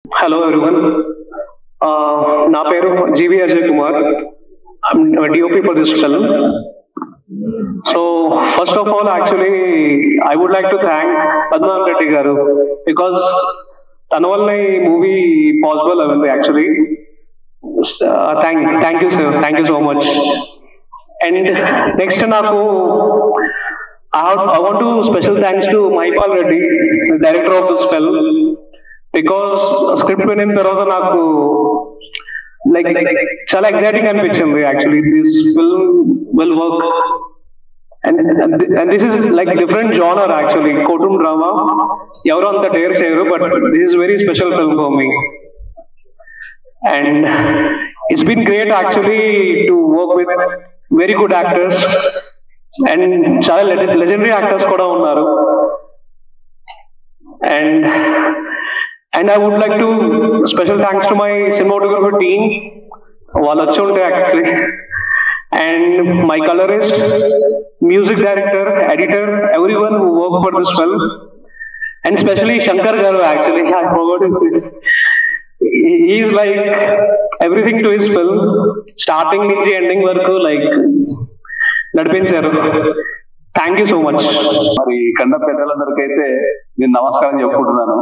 Hello everyone. నా పేరు జీవి Ajay Kumar. I'm a DOP for this film. So first of all, actually, I would like to thank Padmanabhan Reddy garu because తన వల్ల ఈ movie possible అయింది actually. Thank you sir, thank you so much. And next నాకు I want to special thanks to Mahipal Reddy, the director of this film, because script వినిన తర్వాత నాకు like చాలా exciting అనిపించింది. Actually this film will work and this is like different genre actually. Courtroom drama ఎవరు అంత dare చేయరు, but this is very special film for me. And it's been great actually to work with very good actors అండ్ చాలా legendary actors కూడా ఉన్నారు. And I would like to special thanks to my cinematographer team, వాళ్ళు వచ్చి ఉంటే actually, and my colorist, music director, editor, everyone who worked for this film, and especially Shankar garu actually. I forgot his name. He is like everything to his film, starting నుంచి ending వరకు like నడిపించారు. Thank you so much. మరి కన్న పెద్దలందరికైతే నేను నమస్కారం చెప్పుకుంటున్నాను.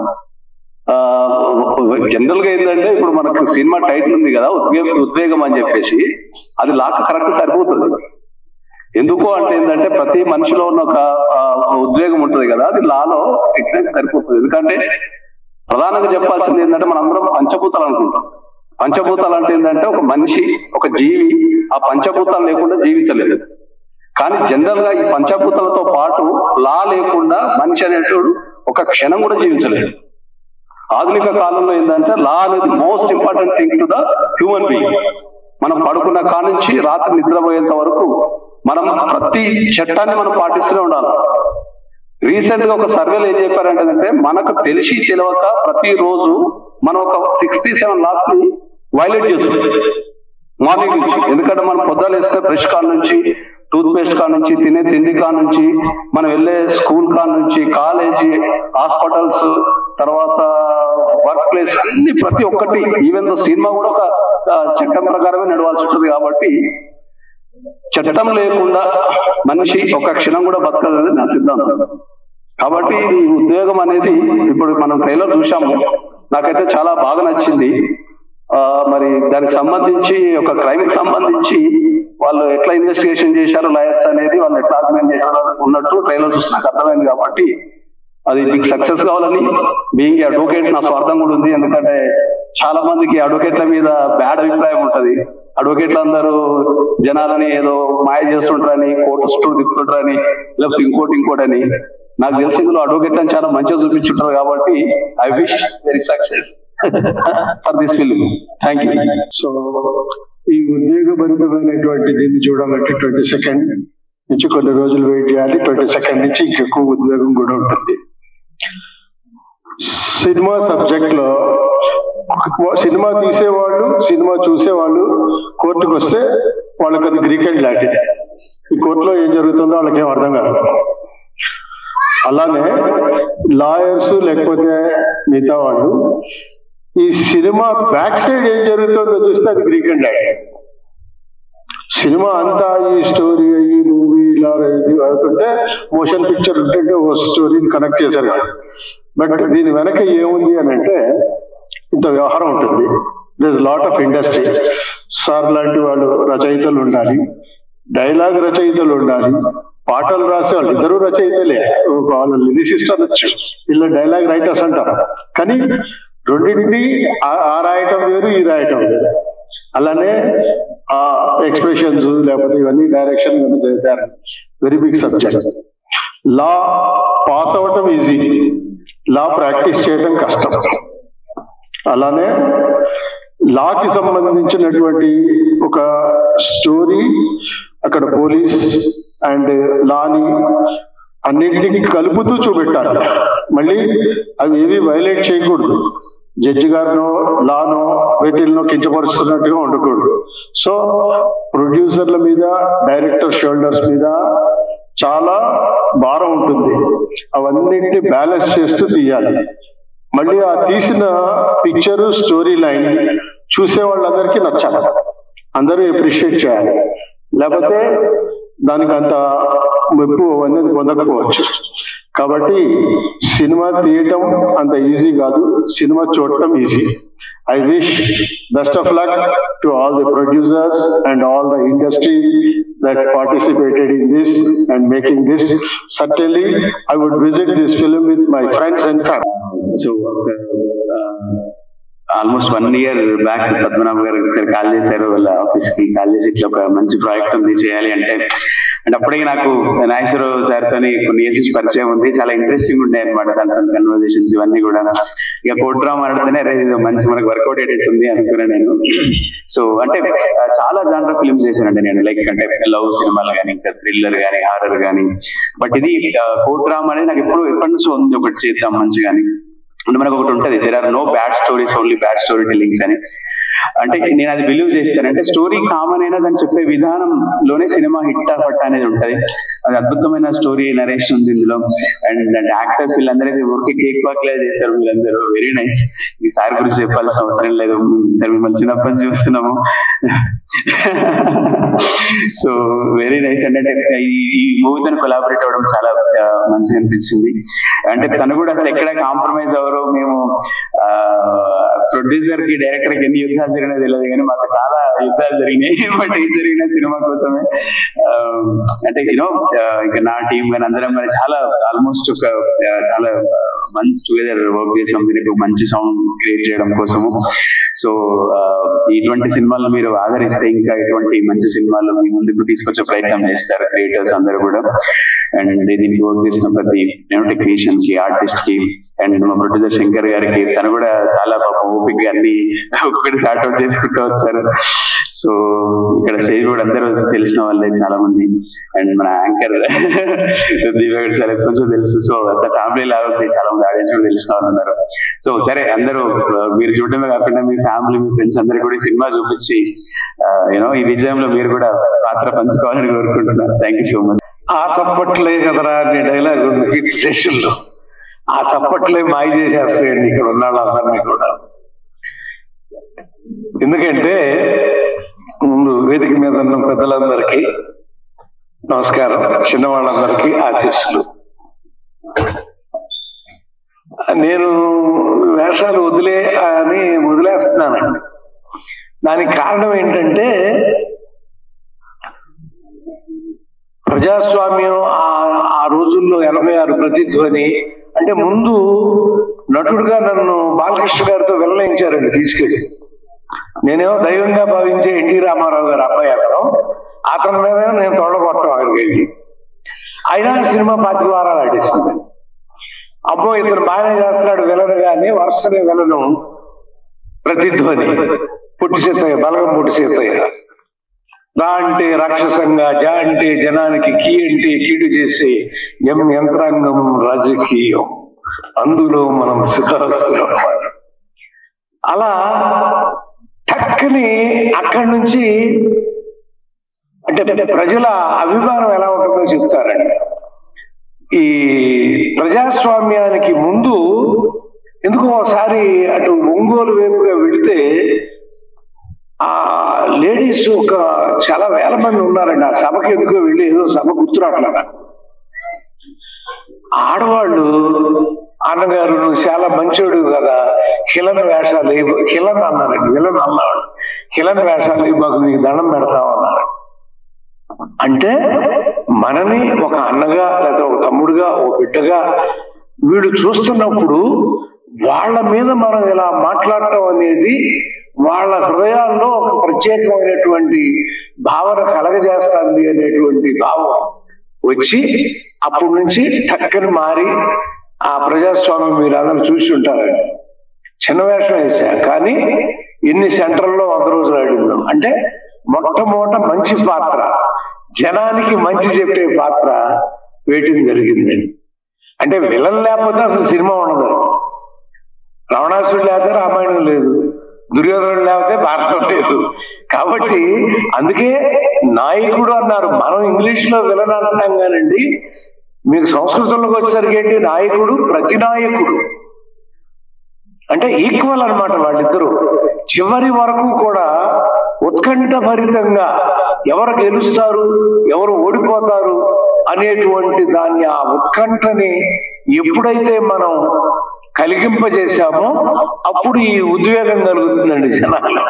General గా ఏంటంటే ఇప్పుడు మనకు సినిమా టైటిల్ ఉంది కదా, ఉద్వేగం అని చెప్పేసి, అది లాక్ కరెక్ట్ సరిపోతుంది. ఎందుకు అంటే ఏంటంటే ప్రతి మనిషిలో ఉన్న ఒక ఉద్వేగం ఉంటుంది కదా, అది లాలో ఎగ్జాక్ట్ సరిపోతుంది. ఎందుకంటే ప్రధానంగా చెప్పాల్సింది ఏంటంటే మనందరం పంచభూతాలు అనుకుంటాం. పంచభూతాలు అంటే ఏంటంటే ఒక మనిషి, ఒక జీవి ఆ పంచభూతాలు లేకుండా జీవించలేదు. కానీ జనరల్ గా ఈ పంచభూతాలతో పాటు లా లేకుండా మనిషి అనేటోడు ఒక క్షణం కూడా జీవించలేదు. ఆధునిక కాలంలో ఏంటంటే లా అనేది most important thing to the human being. మనం పడుకున్న కాడ నుంచి రాత్రి నిద్రపోయేంత వరకు మనం ప్రతి చట్టాన్ని మనం పాటిస్తూనే ఉండాలి. రీసెంట్ గా ఒక సర్వేలు ఏం చెప్పారంటే మనకు తెలిసి తెలియక ప్రతిరోజు మనం ఒక 67 laws ని వైలేట్ చేస్తుంది మార్నింగ్ నుంచి. ఎందుకంటే మనం పొద్దున వేస్తే బ్రష్ కాడ నుంచి, టూత్ పేస్ట్ కాడ నుంచి, తినే తిండి కాడ నుంచి, మనం వెళ్ళే స్కూల్ కాడ నుంచి, కాలేజీ, హాస్పిటల్స్, తర్వాత వర్క్ ప్లేస్, అన్ని ప్రతి ఒక్కటి, ఈవెన్ సినిమా కూడా ఒక చట్టం ప్రకారమే నడవాల్సి ఉంటుంది. కాబట్టి చట్టం లేకుండా మనిషి ఒక క్షణం కూడా బతకదని నా సిద్ధాంతం. కాబట్టి ఈ ఉద్యోగం అనేది ఇప్పుడు మనం ట్రైలర్ చూసాము, నాకైతే చాలా బాగా నచ్చింది. మరి దానికి సంబంధించి ఒక క్రైమ్ కి సంబంధించి వాళ్ళు ఎట్లా ఇన్వెస్టిగేషన్ చేశారు లాయర్స్ అనేది, వాళ్ళు ఎట్లా ఆర్గ్యుమెంట్ చేశారు ఉన్నట్టు ట్రైలర్ చూసి నాకు అర్థమైంది. కాబట్టి అది మీకు సక్సెస్ కావాలని, బీయింగ్ అడ్వకేట్ నా స్వార్థం కూడా ఉంది. ఎందుకంటే చాలా మందికి అడ్వకేట్ల మీద బ్యాడ్ అభిప్రాయం ఉంటది. అడ్వకేట్లు అందరూ జనాలని ఏదో మాయ చేస్తుంటారని, కోర్టు చుట్టూ తిప్పుతుంటారని, లేకపోతే ఇంకోటి అని. నాకు తెలిసి ఇందులో అడ్వకేట్ అని చాలా మంచిగా చూపించుంటారు. కాబట్టి I wish very success for this film. Thank you. So ఈ ఉద్వేగభరితమైనటువంటి దీన్ని చూడాలంటే 22nd నుంచి కొన్ని రోజులు వెయిట్ చేయాలి. 22nd నుంచి ఇంకెక్కువ ఉద్వేగం కూడా ఉంటుంది. సినిమా సబ్జెక్ట్ లో సినిమా తీసేవాళ్ళు, సినిమా చూసేవాళ్ళు కోర్టుకు వస్తే వాళ్ళకి అది గ్రీక్ అండ్ లాటిన్. ఈ కోర్టులో ఏం జరుగుతుందో వాళ్ళకి ఏం అర్థం కాదు. అలానే లాయర్స్ లేకపోతే మిగతా వాళ్ళు ఈ సినిమా బ్యాక్ సైడ్ ఏం జరుగుతుందో చూస్తే అది గ్రీక్ అండ్ లాటిన్. సినిమా అంతా ఈ స్టోరీ, ఈ మూవీ ఇలా అవుతుంటే మోషన్ పిక్చర్ ఉంటుంటే ఓ స్టోరీని కనెక్ట్ చేశారు. బట్ దీని వెనక ఏముంది అని అంటే ఇంత వ్యవహారం ఉంటుంది. There is lot of industry. Sir లాంటి వాళ్ళు రచయితలు ఉండాలి, డైలాగ్ రచయితలు ఉండాలి, పాటలు రాసే వాళ్ళు ఇద్దరు రచయితలే. వాళ్ళు లిరిసిస్ట్ అనొచ్చు, వీళ్ళు డైలాగ్ రైటర్స్ అంటారు. కానీ రెండింటినీ ఆ రాయటం వేరు, ఈ రాయటం వేరు. అలానే ఆ ఎక్స్ప్రెషన్స్ లేకపోతే ఇవన్నీ డైరెక్షన్ ఇవన్నీ చేశారు. Very big subject. Law pass అవ్వటం ఈజీ, లా ప్రాక్టీస్ చేయడం కష్టం. అలానే లాకి సంబంధించినటువంటి ఒక స్టోరీ అక్కడ పోలీస్ అండ్ లాని అన్నింటినీ కలుపుతూ చూపెట్టాలి. మళ్ళీ అవి ఏవి వైలేట్ చేయకూడదు. జడ్జి గారినో లానో వీటిల్లో కించపరుస్తున్నట్టుగా ఉండకూడదు. సో ప్రొడ్యూసర్ల మీద, డైరెక్టర్ షోల్డర్స్ మీద చాలా భారం ఉంటుంది. అవన్నింటినీ బ్యాలెన్స్ చేస్తూ తీయాలి. మళ్ళీ ఆ తీసిన పిక్చరు స్టోరీ లైన్ చూసే వాళ్ళందరికీ నచ్చాలి, అందరూ అప్రిషియేట్ చేయాలి, లేకపోతే దానికి అంత మెప్పు అనేది పొందకపోవచ్చు. కాబట్టి సినిమా తీయటం అంత ఈజీ కాదు, సినిమా చూడటం easy. I wish best of luck to all the producers and all the industry that participated in this and making this. Certainly, I would visit this film with my friends and family. So, almost 1 year back Padmanabha గారు call చేశారు, వాళ్ళ office కి call చేసి ఇట్లా ఒక మంచి project ఉంది చేయాలి అంటే అప్పటికి నాకు నాగేశ్వరరావు సార్ తోని కొన్ని ఇయర్స్ పరిచయం ఉంది, చాలా ఇంట్రెస్టింగ్ ఉంటాయి అనమాట దాంతో కన్వర్జేషన్స్ ఇవన్నీ కూడా. ఇక కోర్ట్ డ్రామా ఆడితేనే మంచి మనకు వర్కౌట్ అయ్యేటుంది అనుకున్నాను నేను. సో అంటే చాలా జానర్ ఫిల్మ్స్ చేశానండి నేను, లైక్ అంటే లవ్ సినిమాలు కానీ, ఇంకా థ్రిల్లర్ కానీ, హారర్ కానీ. బట్ ఇది కోర్ట్ డ్రామా అనేది నాకు ఎప్పటి నుంచో ఉంది, ఒకటి చేద్దాం మంచి కానీ. అంటే మనకు ఒకటి ఉంటుంది, there are no bad stories, only bad story tellings అని. అంటే నేను అది బిలీవ్ చేస్తానంటే స్టోరీ కామన్ అయినా దాన్ని చెప్పే విధానంలోనే సినిమా హిట్ పట్ట అనేది ఉంటుంది. అది అద్భుతమైన స్టోరీ నరేషన్ ఉంది ఇందులో. అండ్ యాక్టర్స్ వీళ్ళందరూ ఊరికి కేక్ వాక్ లా చేశారు, వీళ్ళందరూ వెరీ నైస్. ఈ సార్ గురించి చెప్పాల్సిన అవసరం లేదు, సార్ మిమ్మల్ని చిన్నప్పటి నుంచి చూస్తున్నాము. So very nice. అంటే ఈ మూవీ తను కొలాబరేట్ అవ్వడం చాలా మంచిగా అనిపించింది. అంటే తను కూడా అసలు ఎక్కడ కాంప్రమైజ్ అవ్వరు. మేము ప్రొడ్యూసర్ కి, డైరెక్టర్ కి ఎన్ని యుద్ధాలు జరిగినా తెలియదు, కానీ మాకు చాలా యుద్ధాలు జరిగినాయి. బట్ ఏం జరిగిన సినిమా కోసమే. అంటే యూనో ఇంకా నా టీం కానీ అందరం కానీ చాలా ఆల్మోస్ట్ ఒక చాలా మంత్స్ టుగెదర్ వర్క్ చేసాం దీనికి మంచి సౌండ్ క్రియేట్ చేయడం కోసము. సో ఇటువంటి సినిమాలను మీరు ఆదరిస్తే ఇంకా ఇటువంటి మంచి సినిమాలు మీ ముందుకు తీసుకొచ్చే ప్రయత్నం చేస్తారు క్రియేటర్స్ అందరూ కూడా. అండ్ దీనికి వర్క్ చేసిన ప్రతి టెక్నీషియన్ కి, ఆర్టిస్ట్ కి, అండ్ మా ప్రొడ్యూసర్ శంకర్ గారికి, తను కూడా చాలా పాపం ఓపిక అన్ని ఒక్కటి స్టార్ట్ అవుట్ చేసుకుంటూ వచ్చారు. సో ఇక్కడ స్టేజ్ కూడా అందరూ తెలిసిన వాళ్ళే చాలా మంది. అండ్ మన యాంకర్ దీపా గారు చాలా కొంచెం తెలుసు. సో అంత ఫ్యామిలీ లాగా చాలా మంది ఆడియన్స్ కూడా తెలిసిన వాళ్ళు ఉన్నారు. సో సరే, అందరూ మీరు చూడడమే కాకుండా మీ ఫ్యామిలీ, మీ ఫ్రెండ్స్ అందరూ కూడా సినిమా చూపించి యూనో ఈ విజయంలో మీరు కూడా పాత్ర పంచుకోవాలని కోరుకుంటున్నారు. Thank you so much. ఆ చప్పట్లే కదరా అనే డైలాగ్ ఉంది సెషన్లో. ఆ చప్పట్లే మాయ చేసేస్తాయండి ఇక్కడ ఉన్న వాళ్ళందరినీ కూడా. ఎందుకంటే ముందు వేదిక మీద ఉన్న పెద్దలందరికీ నమస్కారం, చిన్నవాళ్ళందరికీ ఆశీస్సులు. నేను వేషాలు వదిలేస్తున్నానండి. దానికి కారణం ఏంటంటే ప్రజాస్వామ్యం ఆ రోజుల్లో 86 ప్రతిధ్వని అంటే ముందు నటుడుగా నన్ను బాలకృష్ణ గారితో వెల్లయించారండి తీసుకెళ్ళి. నేనేమో దైవంగా భావించే ఎన్టీ రామారావు గారు అబ్బాయి అతని మీద నేను తోడగొట్టం అక్కడికి వెళ్ళి. అయినా సినిమా 5 వారాలు ఆడేస్తుంది. అబ్బో ఇతను బాగానే చేస్తున్నాడు విలను, కానీ వరుసనే విలను ప్రతిధ్వని పుట్టి సీతయ్య, బలగం పుట్టి సీతయ్య. రా అంటే రాక్షసంగా, జా అంటే జనానికి, కీ అంటే కీడు చేసే యంత్రాంగం రాజకీయం, అందులో మనం సిద్ధాస్తున్నాం. అలా టక్కని అక్కడి నుంచి అంటే ప్రజల అభిమానం ఎలా ఉంటుందో చెప్తారండి. ఈ ప్రజాస్వామ్యానికి ముందు ఎందుకో ఒకసారి అటు ఒంగోలు వైపుగా వెళితే ఆ లేడీస్ ఒక చాలా వేల మంది ఉన్నారండి. ఆ సభకి ఎందుకో వెళ్ళి, ఏదో సభ గుర్తురాట్లా, ఆడవాళ్ళు అన్నగారు నువ్వు చాలా మంచోడు కదా, కిలన వేషాలు కిలన్ అన్నారండి, విలన్ అన్నాడు, కిలన వేషాలు మాకు నీకు దండం పెడతాం అన్నారు. అంటే మనని ఒక అన్నగా లేదా ఒక తమ్ముడుగా, ఒక బిడ్డగా వీడు చూస్తున్నప్పుడు వాళ్ళ మీద మనం ఇలా మాట్లాడటం అనేది వాళ్ళ హృదయాల్లో ఒక ప్రత్యేకమైనటువంటి భావన కలగజేస్తుంది అనేటువంటి భావం వచ్చి అప్పటి నుంచి టక్కని మారి ఆ ప్రజాస్వామ్యం మీరు అందరూ చూసి ఉంటారండి. చిన్న వేషం వేసా, కానీ ఎన్ని సెంటర్లో 100 రోజులు ఆడిందాం. అంటే మొట్టమొదట మంచి పాత్ర, జనానికి మంచి చెప్పే పాత్ర వేయటం జరిగిందండి. అంటే విలన్ లేకపోతే అసలు సినిమా ఉండదు. రావణాసుడు లేకపోతే రామాయణం లేదు, దుర్యోధనుడు లేకపోతే భారతం లేదు. కాబట్టి అందుకే నాయకుడు అన్నారు. మనం ఇంగ్లీష్ లో విలన్ అంటున్నాం కానండి, మీకు సంస్కృతంలోకి వచ్చేసరికి ఏంటి నాయకుడు, ప్రతినాయకుడు. అంటే ఈక్వల్ అన్నమాట వాళ్ళిద్దరూ. చివరి వరకు కూడా ఉత్కంఠభరితంగా ఎవరు గెలుస్తారు, ఎవరు ఓడిపోతారు అనేటువంటి దాన్ని, ఆ ఉత్కంఠని ఎప్పుడైతే మనం కలిగింపజేశామో అప్పుడు ఈ ఉద్వేగం కలుగుతుందండి జనాలు.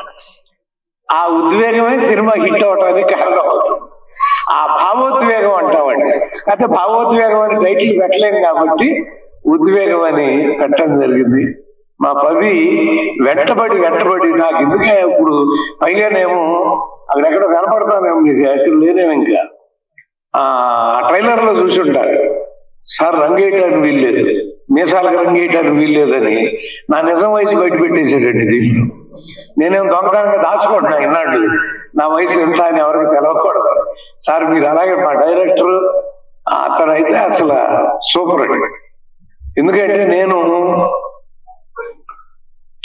ఆ ఉద్వేగమే సినిమా హిట్ అవడానికి కారణం అవుతుంది. ఆ భావోద్వేగం అంటామండి. అయితే భావోద్వేగం అని టైటిల్ పెట్టలేము కాబట్టి ఉద్వేగం అని పెట్టడం జరిగింది. మా పవి వెంటబడి నాకు ఎందుకే ఇప్పుడు పైగానేమో అక్కడెక్కడ కనపడతానేమో, మీకు ఎక్కడ లేనేమో. ఇంకా ఆ ట్రైలర్ లో చూసి ఉంటారు, సార్ రంగేయటానికి వీల్లేదు, మీసాలకు రంగేయటానికి వీల్లేదని నా నిజం వయసు బయట పెట్టేసాడండి దీంట్లో. నేనేం దొంగతనంగా దాచుకుంటున్నా ఇన్నాళ్ళు, నా వయసు ఎంత అని ఎవరికి తెలవకూడదు. సార్ మీరు అలాగే మా డైరెక్టర్ అతనైతే అసలు సూపర్ అండి. ఎందుకంటే నేను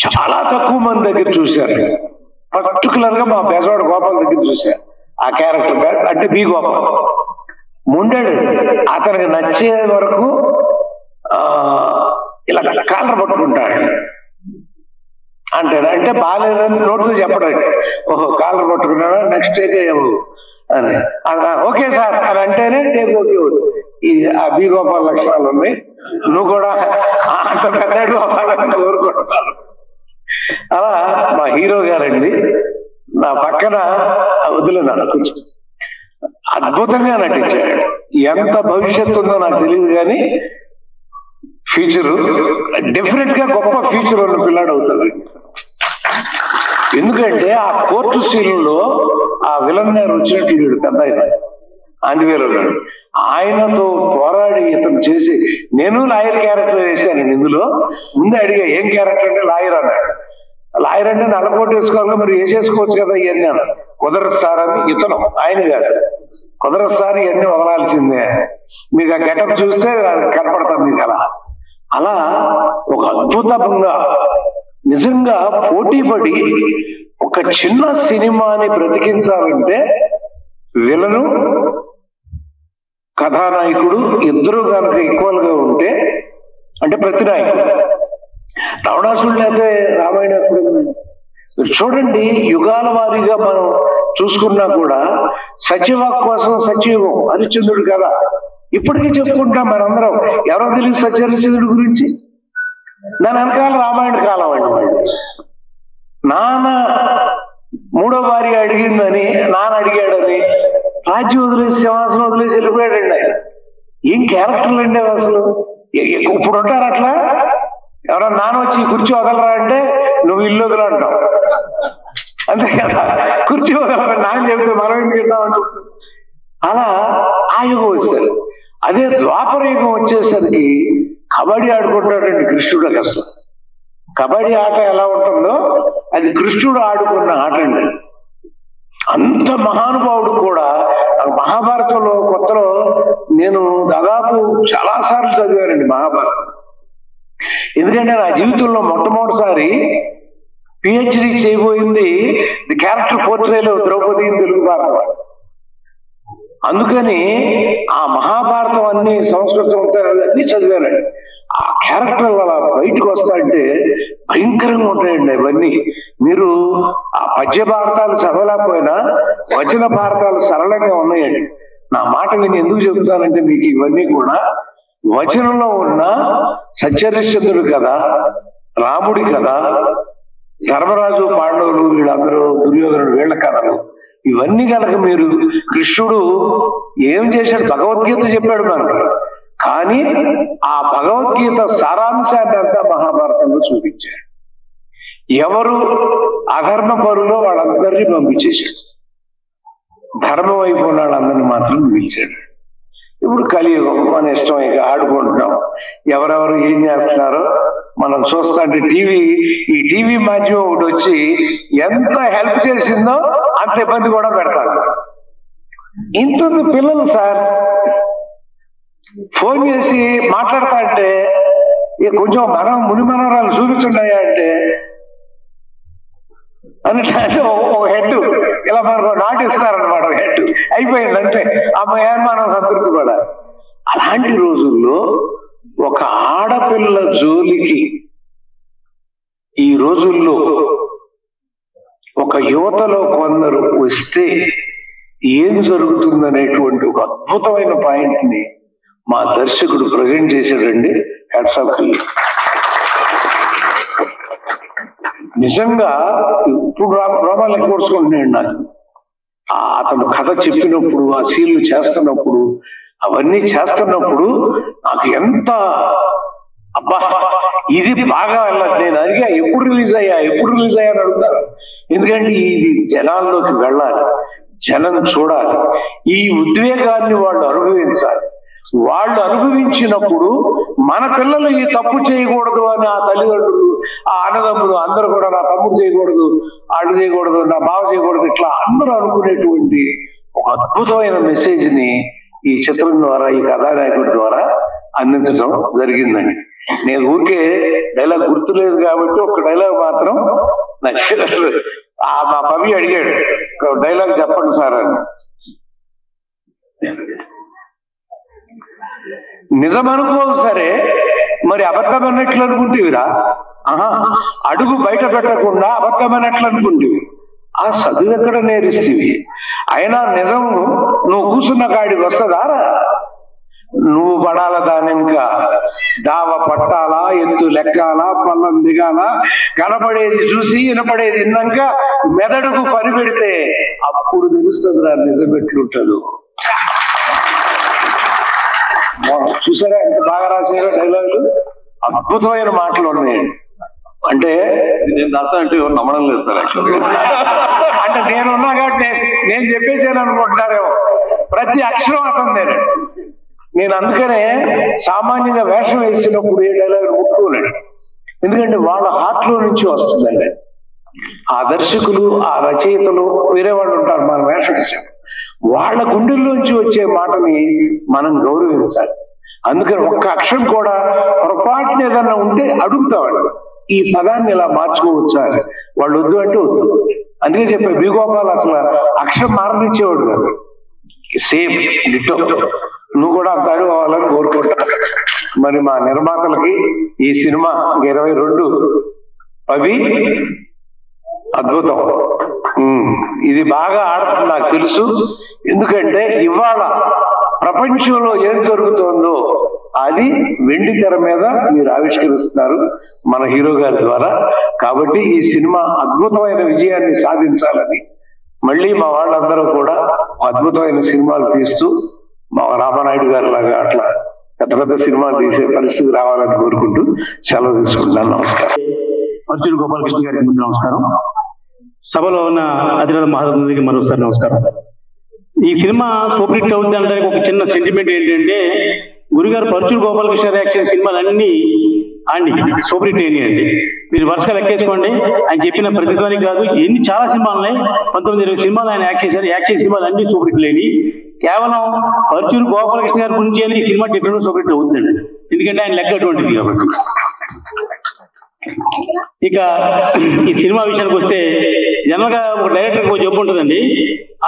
చాలా తక్కువ మంది దగ్గర చూశాను, పర్టికులర్ గా మా బెజవాడ గోపాల్ దగ్గర చూశాను. ఆ క్యారెక్టర్ అంటే బి గోపాల్ ముండాడు. అతనికి నచ్చే వరకు ఇలా కాలర్ పట్టుకుంటాడు అంటాడు. అంటే బాగాలేదని నోట్తో చెప్పడండి, ఓహో కాలర్ పట్టుకున్నాడా, నెక్స్ట్ అయితే అని ఓకే సార్ అని అంటేనే టేక్ ఓకే. ఈ ఆ బి గోపాల్ లక్షణాలు ఉన్నాయి, నువ్వు కూడా అంత పెద్దడు అవ్వాలని కోరుకుంటున్నాను. అలా మా హీరో గారండి నా పక్కన వదిలేనాడు, కొంచెం అద్భుతంగా నటించాడు. ఎంత భవిష్యత్తు ఉందో నాకు తెలియదు కానీ ఫ్యూచర్ డెఫినెట్ గా గొప్ప ఫ్యూచర్ ఉన్న పిల్లాడు అవుతాడు. ఎందుకంటే ఆ కోర్టు సీన్లో ఆ విలన్ గారు వచ్చినట్టు పెద్ద ఆంజనేయులు ఉన్నాడు, ఆయనతో పోరాడి ఇతను చేసి, నేను లాయర్ క్యారెక్టర్ వేశాను ఇందులో. ముందే అడిగా ఏం క్యారెక్టర్ అంటే లాయర్ అన్నాడు. లాయర్ అంటే నల్లకోట వేసుకోవాలి, మరి వేసేసుకోవచ్చు కదా ఇవన్నీ అన్న. కుదరదు సార్ అని ఇతను, ఆయన గారు కుదరదు సార్ ఇవన్నీ వదలాల్సిందే, మీకు ఆ గెటప్ చూస్తే కనపడతాం మీకు. అలా ఒక అద్భుతంగా నిజంగా పోటీ పడి ఒక చిన్న సినిమాని బ్రతికించాలంటే విలను కథానాయకుడు ఇద్దరు కనుక ఈక్వల్ గా ఉంటే, అంటే ప్రతి నాయకుడు రావణాసురుడు అయితే రామాయణ చూడండి, యుగాల వారీగా మనం చూసుకున్నా కూడా సత్యవాక్ కోసం సత్యయుగం హరిశ్చంద్రుడు కదా ఇప్పటికీ చెప్పుకుంటాం మనందరం. ఎవరో తెలియదు సత్యహరిశ్చంద్రుడి గురించి. దాని వెనకాల రామాయణ కాలం అండి. నాన్న మూడో భార్య అడిగిందని, నాన్న అడిగాడని రాజ్యం వదిలేసి సింహాసనం వదిలేసి వెళ్ళిపోయాడండి ఆయన. ఏం క్యారెక్టర్లు అండి అసలు. ఇప్పుడు ఉంటారు అట్లా, ఎవరన్నా నాన్న వచ్చి కుర్చీ వదలరా అంటే నువ్వు ఇల్లు వదలా అంటావు, అంతే కదా. కుర్చీ వదలరా నాన్న చెప్తే మనం ఏం చేద్దామంటు. అలా ఆ యుగం వచ్చారు. అదే ద్వాపర యుగం వచ్చేసరికి కబడ్డీ ఆడుకుంటాడండి కృష్ణుడు. అసలు కబడ్డీ ఆట ఎలా ఉంటుందో అది కృష్ణుడు ఆడుకున్న ఆట అండి. అంత మహానుభావుడు కూడా. మహాభారతంలో కొత్తలో నేను దాదాపు చాలా సార్లు చదివానండి మహాభారతం. ఎందుకంటే నా జీవితంలో మొట్టమొదటిసారి పిహెచ్డి చేయబోయింది ది క్యారెక్టర్ పోర్ట్రేలో ద్రౌపది తెలుగు భారతం. అందుకని ఆ మహాభారతం అన్ని సంస్కృతం అన్ని చదివానండి. ఆ క్యారెక్టర్ అలా బయటకు వస్తాయంటే భయంకరంగా ఉంటాయండి అవన్నీ. మీరు ఆ పద్య భారతాలు చదవలేకపోయినా వచన భారతాలు సరళంగా ఉన్నాయండి. నా మాట నేను ఎందుకు చెబుతానంటే మీకు ఇవన్నీ కూడా వచనంలో ఉన్న సత్యహరిశ్చంద్రుడు కదా, రాముడి కదా, ధర్మరాజు పాండవులు వీళ్ళందరూ, దుర్యోధనుడు వీళ్ళ కథలు, ఇవన్నీ కనుక మీరు కృష్ణుడు ఏం చేశాడు, భగవద్గీత చెప్పాడు మనకు, కానీ ఆ భగవద్గీత సారాంశాన్ని అంతా మహాభారతంలో చూపించాడు. ఎవరు అధర్మ పరులో వాళ్ళందరినీ పంపించేశాడు, ధర్మం వైపు ఉన్న వాళ్ళందరినీ మాత్రం పిలిచాడు. ఇప్పుడు కలియుగం, మన ఇష్టం ఇక ఆడుకుంటున్నాం. ఎవరెవరు ఏం చేస్తున్నారో మనం చూస్తుంటే ఈ టీవీ మాధ్యమం ఒకటి వచ్చి ఎంత హెల్ప్ చేసిందో అంత ఇబ్బంది కూడా పెడతారు. ఇంత పిల్లలు సార్ ఫోన్ చేసి మాట్లాడతా అంటే కొంచెం మనం ముని మనవరాలు చూపించున్నాయా అంటే అంటే ఒక హెడ్ ఇలా మనకు నాటిస్తారనమాట. హెడ్ అయిపోయింది అంటే అమ్మాయి మనం సంతృప్తి కూడా. అలాంటి రోజుల్లో ఒక ఆడపిల్ల జోలికి రోజుల్లో ఒక యువతలో కొందరు వస్తే ఏం జరుగుతుందనేటువంటి ఒక అద్భుతమైన పాయింట్ ని మా దర్శకుడు ప్రజెంట్ చేశాడండి. Hats off. నిజంగా ఇప్పుడు రోమాలు ఎక్కువ కొడుచుకుంటున్నాడు నాకు. అతను కథ చెప్పినప్పుడు, ఆ సీన్లు చేస్తున్నప్పుడు, అవన్నీ చేస్తున్నప్పుడు నాకు ఎంత అబ్బా ఇది బాగా వెళ్ళదు. నేను అడిగా ఎప్పుడు రిలీజ్ అయ్యా అని అడుగుతాను. ఎందుకంటే ఇది జనాల్లోకి వెళ్ళాలి, జనం చూడాలి, ఈ ఉద్వేగాన్ని వాళ్ళు అనుభవించాలి. వాళ్ళు అనుభవించినప్పుడు మన పిల్లలు ఈ తప్పు చేయకూడదు అని ఆ తల్లిదండ్రులు, ఆ అన్నదమ్ములు అందరూ కూడా నా తమ్ముడు చేయకూడదు, ఆడు చేయకూడదు, నా బావ చేయకూడదు, ఇట్లా అందరూ అనుకునేటువంటి ఒక అద్భుతమైన మెసేజ్ ని ఈ చిత్రం ద్వారా, ఈ కథానాయకుడి ద్వారా అందించడం జరిగిందండి. నేను ఊరికే డైలాగ్ గుర్తులేదు కాబట్టి ఒక డైలాగ్ మాత్రం మా పవి అడిగాడు, డైలాగ్ చెప్పండి సార్ అని. నిజం అనుకోవు సరే, మరి అబద్ధం అన్నట్లు అనుకుంటేవిరా, అడుగు బయట పెట్టకుండా అబద్ధం అన్నట్లు అనుకుంటేవి, ఆ చదువు ఎక్కడ నేరిస్తేవి? అయినా నిజం నువ్వు కూర్చున్న కాడికి వస్తుందారా? నువ్వు పడాల దాని ఇంకా దావ పట్టాలా, ఎత్తు లెక్కాలా, పల్లం దిగాలా, కనపడేది చూసి వినపడేది విన్నాక మెదడుకు పని పెడితే అప్పుడు తెలుస్తుంది రా నిజం ఎట్లుంటదు. చూసారా ఎంత బాగా రాశారో డైలాగులు, అద్భుతమైన మాటలు ఉన్నాయి. అంటే నేను దాస్తా అంటే ఎవరు నమ్మడం లేదు సార్. అంటే నేనున్నా కాబట్టి నేను చెప్పేసాను అనుకుంటున్నారేమో. ప్రతి అక్షరం అతను నేను అందుకనే సామాన్యంగా వేషం వేసినప్పుడు ఏ డైలాగ్ ముట్టుకోలేడు, ఎందుకంటే వాళ్ళ హార్ట్ లో నుంచి వస్తుందండి. ఆ దర్శకులు, ఆ రచయితలు, వేరే వాళ్ళు ఉంటారు మన వేషం వేసాం, వాళ్ళ గుండెల్లోంచి వచ్చే మాటని మనం గౌరవించాలి. అందుకని ఒక్క అక్షరం కూడా పొరపాటున ఏదన్నా ఉంటే అడుగుతావాడు, ఈ పదాన్ని ఇలా మార్చుకోవచ్చా అని. వాళ్ళు వద్దు అంటే వద్దు. అందుకే చెప్పే బీగోపాల్ అసలు అక్షరం మారనిచ్చేవాడు కాదు. సేమ్ డిటో నువ్వు కూడా అంత అడుగుకోవాలని కోరుకుంటా. మరి మా నిర్మాతలకి ఈ సినిమా 22 అవి అద్భుతం. ఇది బాగా ఆడుతుంది నాకు తెలుసు, ఎందుకంటే ఇవాళ ప్రపంచంలో ఏం జరుగుతుందో అది వెండి తెర మీద మీరు ఆవిష్కరిస్తున్నారు మన హీరో గారి ద్వారా. కాబట్టి ఈ సినిమా అద్భుతమైన విజయాన్ని సాధించాలని, మళ్ళీ మా వాళ్ళందరూ కూడా అద్భుతమైన సినిమాలు తీస్తూ మా రామానాయుడు గారి లాగా అట్లా పెద్ద పెద్ద సినిమాలు తీసే పరిస్థితి రావాలని కోరుకుంటూ సెలవు తీసుకుంటున్నాను. నమస్కారం. అర్జున్ గోపాలకృష్ణ గారికి ముందు నమస్కారం. సభలో ఉన్న అధిరాధ మహారాజుకి మరోసారి నమస్కారం. ఈ సినిమా సూపర్ హిట్ అవుతుంది అనడానికి ఒక చిన్న సెంటిమెంట్ ఏంటంటే, గురుగారు పరుచూరు గోపాలకృష్ణ యాక్షన్ సినిమాలన్నీ అండి సూపర్ హిట్ అయినాయండి. మీరు వరుసగా లెక్కేసుకోండి, ఆయన చెప్పిన ప్రతిధ్వని కాదు, ఎన్ని చాలా సినిమాలు ఉన్నాయి, 19-20 సినిమాలు ఆయన యాక్ట్ చేశారు. యాక్షన్ సినిమాలు అన్ని సూపర్ హిట్లు అయినాయి. కేవలం పరుచూరు గోపాలకృష్ణ గారి గురించి ఈ సినిమా డిఫరెంట్ సూపర్ హిట్ అవుతుందండి, ఎందుకంటే ఆయన లెక్క అటువంటిది కాబట్టి. ఇక ఈ సినిమా విషయానికి వస్తే, జనరల్ గా ఒక డైరెక్టర్ ఒక జబ్బు ఉంటుందండి,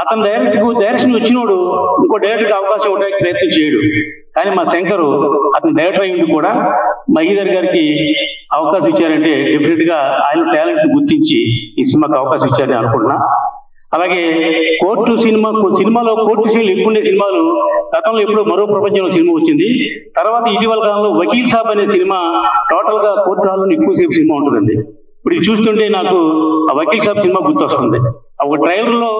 అతను డైరెక్షన్ వచ్చినోడు ఇంకో డైరెక్టర్కి అవకాశం ఇవ్వడానికి ప్రయత్నం చేయడు. కానీ మా శంకరు అతను డైరెక్టర్ అయ్యింది కూడా మహీధర్ గారికి అవకాశం ఇచ్చారంటే డెఫినెట్ గా ఆయన టాలెంట్ గుర్తించి ఈ సినిమాకి అవకాశం ఇచ్చారని అనుకుంటున్నా. అలాగే సినిమాలో కోర్టు సీన్లు ఎక్కువ ఉండే సినిమాలు గతంలో ఎప్పుడో మరో ప్రపంచంలో సినిమా వచ్చింది. తర్వాత ఇటీవల కాలంలో వకీల్ సాబ్ అనే సినిమా టోటల్ గా కోర్టు హాల్లో ఎక్కువసేపు సినిమా ఉంటుందండి. ఇప్పుడు ఇది చూస్తుంటే నాకు ఆ వకీల్ సాబ్ సినిమా గుర్తొస్తుంది. ఒక ట్రైలర్ లో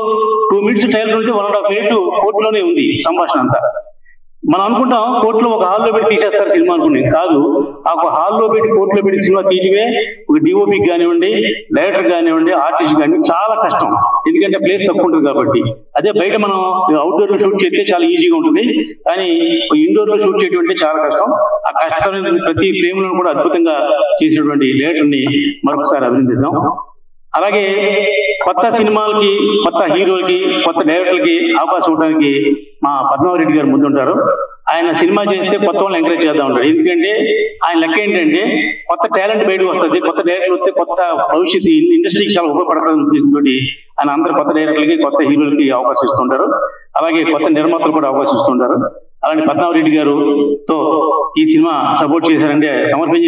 2 minutes ట్రైలర్ ఉంటే 1.5 minute కోర్టులోనే ఉంది సంభాషణ అంతా. మనం అనుకుంటాం కోర్టులో ఒక హాల్లో పెట్టి తీసేస్తారు సినిమా అనుకుని, కాదు, ఆ ఒక హాల్లో పెట్టి కోర్టులో పెట్టి సినిమా తీయడమే ఒక డిఓపికి కానివ్వండి, డైరెక్టర్ కానివ్వండి, ఆర్టిస్ట్ కానివ్వండి చాలా కష్టం. ఎందుకంటే ప్లేస్ తక్కువ ఉంటుంది కాబట్టి. అదే బయట మనం అవుట్డోర్ లో షూట్ చేస్తే చాలా ఈజీగా ఉంటుంది, కానీ ఇండోర్ లో షూట్ చేయడం అంటే చాలా కష్టం. ఆ కష్టమైన ప్రతి ఫ్రేమ్ లో కూడా అద్భుతంగా చేసినటువంటి డైరెక్టర్ ని మరొకసారి అభినందిద్దాం. అలాగే కొత్త సినిమాలకి, కొత్త హీరోలకి, కొత్త డైరెక్టర్లకి అవకాశం ఇవ్వడానికి మా పద్మావరెడ్డి గారు ముందుంటారు. ఆయన సినిమా చేస్తే కొత్త వాళ్ళని ఎంకరేజ్ చేద్దాం ఉంటారు. ఎందుకంటే ఆయన లెక్క ఏంటంటే కొత్త టాలెంట్ బయటకు వస్తుంది, కొత్త డైరెక్టర్ వస్తే కొత్త భవిష్యత్తు ఇండస్ట్రీకి చాలా ఉపయోగపడుతుంది. ఆయన అందరు కొత్త డైరెక్టర్లకి, కొత్త హీరోలకి అవకాశం ఇస్తుంటారు. అలాగే కొత్త నిర్మాతలు కూడా అవకాశం ఇస్తుంటారు. అలాంటి పద్మావరెడ్డి గారుతో ఈ సినిమా సపోర్ట్ చేశారంటే